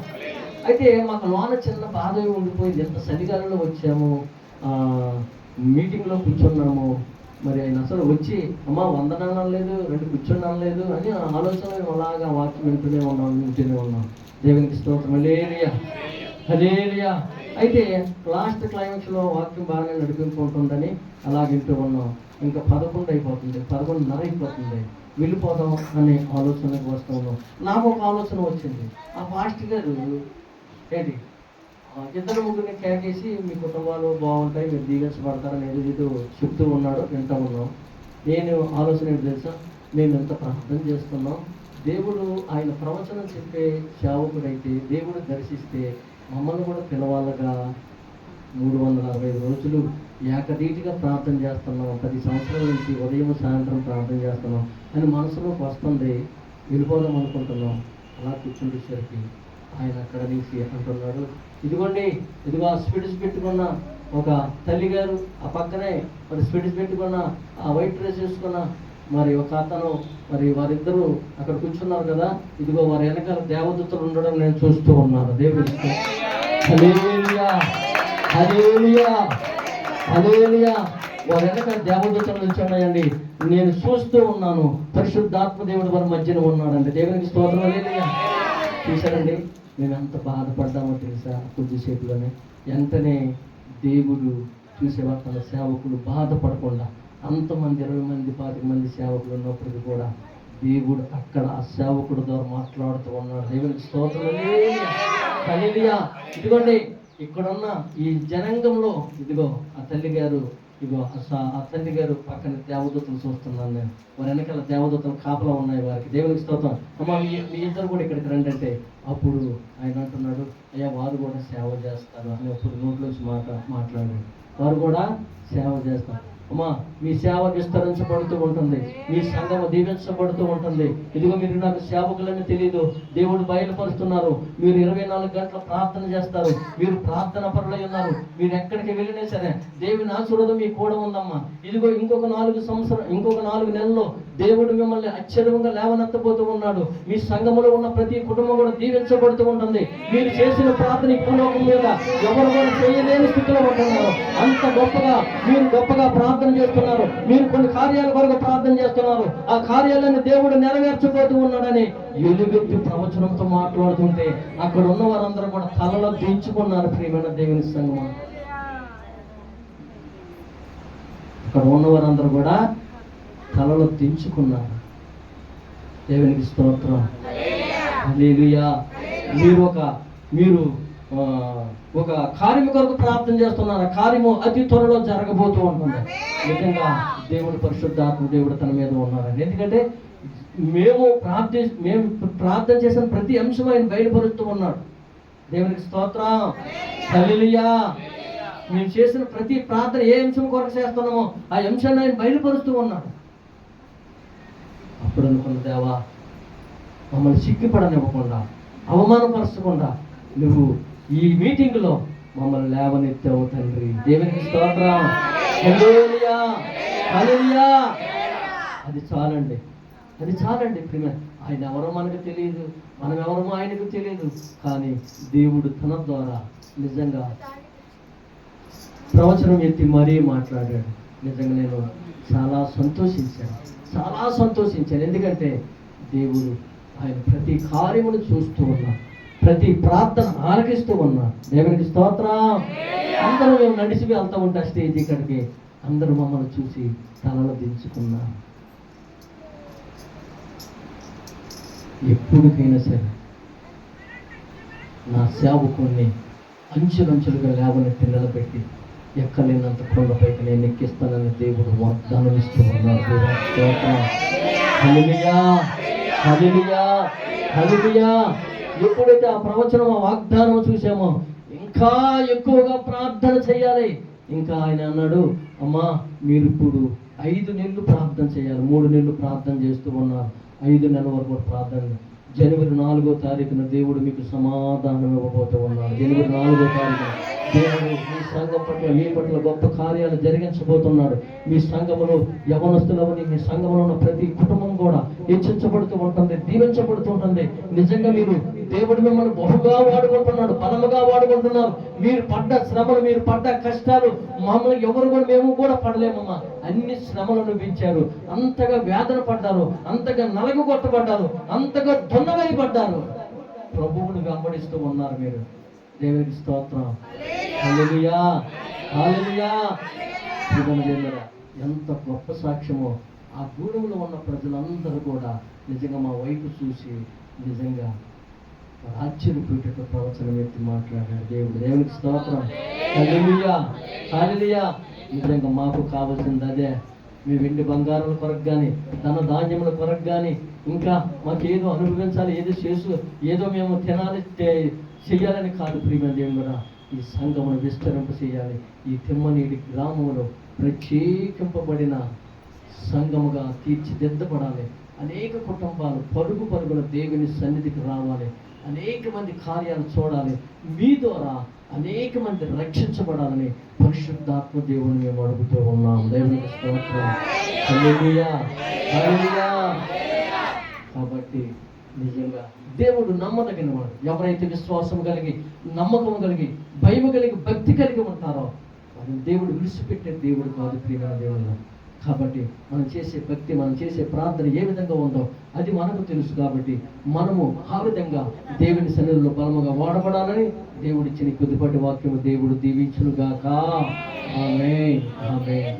Speaker 1: అయితే మాకు లోన చిన్న బాధ ఉండిపోయింది. ఎంత చలికాలంలో వచ్చాము, మీటింగ్లో కూర్చున్నాము, మరి ఆయన అసలు వచ్చి అమ్మా వందనాలు లేదు, రెండు కూర్చున్నాను లేదు అని ఆలోచన అలాగా వాక్యం వింటూనే ఉన్నాం. దేవునికి స్తోత్రం. హల్లెలూయా. అయితే లాస్ట్ క్లైమాక్స్లో వాక్యం బాగానే నడిపించుకుంటుందని అలా వింటూ ఉన్నాం. ఇంకా 11 అయిపోతుంది, 11:30 అయిపోతుంది, వెళ్ళిపోదాం అనే ఆలోచనకు వస్తూ ఉన్నాం. నాకు ఒక ఆలోచన వచ్చింది. ఆ పాస్టర్ గారు ఏంటి 2-3 కేకేసి మీ కుటుంబాలు బాగుంటాయి, మీరు దీవించబడతారని ఏదో చెప్తూ ఉన్నాడు, వింటూ ఉన్నాం. నేను ఆలోచన ఏంటి తెలుసా, మేము ఎంత ప్రార్థన చేస్తున్నాం, దేవుడు ఆయన ప్రవచనం చెప్పే సేవకుడైతే దేవుడు దర్శిస్తే మమ్మల్ని కూడా పిలవాలగా. 365 రోజులు ఏకరీతిగా ప్రార్థన చేస్తున్నాం, 10 సంవత్సరాల నుంచి ఉదయం సాయంత్రం ప్రార్థన చేస్తున్నాం అని మనసులోకి వస్తుంది. వెళ్ళిపోదాం అనుకుంటున్నాం. అలా కూర్చుండేసరికి ఆయన అక్కడ నుంచి అంటున్నాడు, ఇదిగో స్పిడ్స్ పెట్టుకున్న ఒక తల్లి గారు, ఆ పక్కనే మరి స్పిడ్స్ పెట్టుకున్న ఆ వైట్ డ్రెస్ వేసుకున్న మరి ఒక అతను, మరి వారిద్దరూ అక్కడ కూర్చున్నారు కదా, ఇదిగో వారి వెనకాల దేవదూతలు ఉండడం నేను చూస్తూ ఉన్నాను. దేవుడికి హల్లెలూయా. వారి వెనకాల దేవదూతలు నిల్చున్నాయండి, నేను చూస్తూ ఉన్నాను. పరిశుద్ధాత్మ దేవుడు వారి మధ్యన ఉన్నాడండి. దేవునికి స్తోత్రం. హల్లెలూయా. చూశారండి, మేము ఎంత బాధపడ్డామో తెలుసా. కొద్దిసేపులోనే వెంటనే దేవుడు చూసేవారు తన సేవకులు బాధపడకుండా, అంతమంది 20 మంది 25 మంది సేవకులు ఉన్నప్పటికీ కూడా దేవుడు అక్కడ ఆ సేవకుడు ద్వారా మాట్లాడుతూ ఉన్నాడు. దేవునికి స్తోత్రం. హల్లెలూయా. ఇదిగోండి ఇక్కడున్న ఈ జనాంగంలో ఇదిగో ఆ తల్లి గారు, ఇదిగో ఆ తల్లి గారు పక్కన దేవదూతలు చూస్తున్నాను నేను. వారి వెనకాల దేవదూతలు కాపలా ఉన్నాయి వారికి. దేవునికి స్తోత్రం. అమ్మ మీ ఇద్దరు కూడా ఇక్కడికి రండి అంటే అప్పుడు ఆయన అంటున్నాడు, అయ్యా వారు కూడా సేవ చేస్తారు అని. అప్పుడు నోట్లోంచి మాట్లాడాడు, వారు కూడా సేవ చేస్తారు. అమ్మా మీ సేవ విస్తరించబడుతూ ఉంటుంది, మీ సంఘం దీవించబడుతూ ఉంటుంది. ఇదిగో మీరు నాకు సేవకులని తెలియదు, దేవుడు బయలుపరుస్తున్నారు. మీరు 24 గంటల ప్రార్థన చేస్తారు, మీరు ప్రార్థన పరులై ఉన్నారు. మీరు ఎక్కడికి వెళ్ళినా సరే దేవుని ఆశీర్వాదం మీ కూడా ఉందమ్మా. ఇదిగో ఇంకొక 4 నెలల్లో దేవుడు మిమ్మల్ని ఆశ్చర్యంగా లేవనెత్తబోతూ ఉన్నాడు. మీ సంఘములో ఉన్న ప్రతి కుటుంబం కూడా దీవించబడుతూ ఉంటుంది. మీరు చేసిన ప్రార్థన ఈ భూలోకం మీద ఎవరు కూడా చేయలేని స్థితిలో ఉంటున్నారు. అంత మీరు గొప్పగా ప్రార్థన చేస్తున్నారు. మీరు కొన్ని కార్యాల వరకు ప్రార్థన చేస్తున్నారు. ఆ కార్యాలను దేవుడు నెరవేర్చబోతూ ఉన్నాడని ఎలుగెత్తి ప్రవచనంతో మాట్లాడుతుంటే అక్కడ ఉన్న వారందరూ కూడా తలలో దించుకున్నారు. ప్రియమైన దేవుని సంఘం, అక్కడ ఉన్న వారందరూ కూడా తలలో దించుకున్నారు. దేవునికి స్తోత్రం. హల్లెలూయా. మీరు ఒక కార్యము కొరకు ప్రార్థన చేస్తున్నారు. ఆ కార్యము అతి త్వరలో జరగబోతూ ఉంటుంది. నిజంగా దేవుడు పరిశుద్ధాత్మ దేవుడు తన మీద ఉన్నారండి. ఎందుకంటే మేము ప్రార్థన చేసిన ప్రతి అంశం ఆయన బయలుపరుస్తూ ఉన్నాడు. దేవునికి స్తోత్రం. హల్లెలూయా. మేము చేసిన ప్రతి ప్రార్థన ఏ అంశం కొరకు చేస్తున్నామో ఆ అంశాన్ని ఆయన బయలుపరుస్తూ ఉన్నాడు. అప్పుడు అనుకున్న దేవా మమ్మల్ని సిగ్గుపడనివ్వకుండా, అవమానపరచకుండా నువ్వు ఈ మీటింగ్లో మమ్మల్ని లేవనెత్తావు తండ్రి. దేవునికి స్తోత్రం. హల్లెలూయా, హల్లెలూయా. అది చాలండి, అది చాలండి ప్రియమ. ఆయన ఎవరో మనకు తెలియదు, మనం ఎవరో ఆయనకు తెలియదు. కానీ దేవుడు తన ద్వారా నిజంగా ప్రవచనం ఎత్తి మరీ మాట్లాడాడు. నిజంగా నేను చాలా సంతోషించాను. ఎందుకంటే దేవుడు ఆయన ప్రతి కార్యమును చూస్తూ ఉన్నా, ప్రతి ప్రార్థన ఆలకిస్తూ ఉన్నా. దేవునికి స్తోత్రం. అందరూ మేము నడిచి వెళ్తూ ఉంటా స్టేజ్ ఇక్కడికి, అందరూ మమ్మల్ని చూసి తలలో దించుకున్నా. ఎప్పటికైనా సరే నా సేవకుణ్ణి అంచులంచులుగా లేవనెత్తి నిలబెట్టి ఎక్కలేనంత కొండపైకి నేను ఎక్కిస్తానని దేవుడు వాగ్దానం ఇస్తూ ఉన్నాడు. హల్లెలూయా, హల్లెలూయా, హల్లెలూయా. ఎప్పుడైతే ఆ ప్రవచనం, ఆ వాగ్దానం చూసామో ఇంకా ఎక్కువగా ప్రార్థన చేయాలి. ఇంకా ఆయన అన్నాడు, అమ్మా మీరు ఇప్పుడు 5 నెలలు ప్రార్థన చేయాలి. 3 నెలలు ప్రార్థన చేస్తూ ఉన్నారు, 5 నెలల వరకు ప్రార్థన. జనవరి 4వ తారీఖున దేవుడు మీకు సమాధానం ఇవ్వబోతూ ఉన్నాడు. జనవరి 4వ తారీఖున దేవుడు మీ సంఘం పట్ల, మీ పట్ల గొప్ప కార్యాలు జరిగించబోతున్నాడు. మీ సంఘములో యవనస్తులవని, మీ సంఘంలో ఉన్న ప్రతి కుటుంబం కూడా హెచ్చించబడుతూ ఉంటుంది, దీవించబడుతూ ఉంటుంది. నిజంగా మీరు దేవుడు మిమ్మల్ని బహుగా వాడుకుంటున్నాడు, బలముగా వాడుకుంటున్నారు. మీరు పడ్డ శ్రమలు, మీరు పడ్డ కష్టాలు మమ్మల్ని ఎవరు కూడా, మేము కూడా పడలేమమ్మా. అన్ని శ్రమలను పెంచారు, అంతగా వేదన పడ్డారు, అంతగా నలగొట్టబడ్డారు, అంతగా దున్నవేయబడ్డారు. ప్రభువుని వెంబడిస్తూ ఉన్నారు మీరు. దేవునికి స్తోత్రం. హల్లెలూయా, హల్లెలూయా. ఎంత గొప్ప సాక్ష్యమో. ఆ గూడెంలో ఉన్న ప్రజలందరూ కూడా నిజంగా మా వైపు చూసి నిజంగా ఆశ్చర్యపోయేటట్టు ప్రవచనం ఎత్తి మాట్లాడాడు దేవుడు. దేవునికి స్తోత్రం. హల్లెలూయా, హల్లెలూయా. నిజంగా మాకు కావాల్సింది అదే. మీ వెండి బంగారాల కొరకు కానీ, ధన ధాన్యముల కొరకు కానీ, ఇంకా మాకేదో అనుభవించాలి, ఏదో మేము తినాలి చెయ్యాలని కాదు ప్రియమైన దేవుడా. ఈ సంఘమును విస్తరింప చేయాలి. ఈ తిమ్మనీడి గ్రామంలో ప్రత్యేకింపబడిన సంఘముగా తీర్చిదిద్దబడాలి. అనేక కుటుంబాలు పరుగున దేవుని సన్నిధికి రావాలి. అనేక మంది కార్యాలు చూడాలి. మీ ద్వారా అనేక మంది రక్షించబడాలని పరిశుద్ధాత్మ దేవుని మేము అడుగుతూ ఉన్నాం. దేవునికి స్తోత్రం. హల్లెలూయా, హల్లెలూయా. కాబట్టి నిజంగా దేవుడు నమ్మదగినవాడు. ఎవరైతే విశ్వాసం కలిగి, నమ్మకం కలిగి, భయం కలిగి, భక్తి కలిగి ఉంటారో అది దేవుడు విడిచిపెట్టే దేవుడు కాదు ప్రియమైన దేవుడు. కాబట్టి మనం చేసే భక్తి, మనం చేసే ప్రార్థన ఏ విధంగా ఉందో అది మనకు తెలుసు. కాబట్టి మనము ఆ విధంగా దేవుని సన్నిధిలో బలముగా వాడబడాలని దేవుడిచ్చిన కొద్దిపాటి వాక్యము దేవుడు దీవించును గాక. ఆమేన్, ఆమేన్.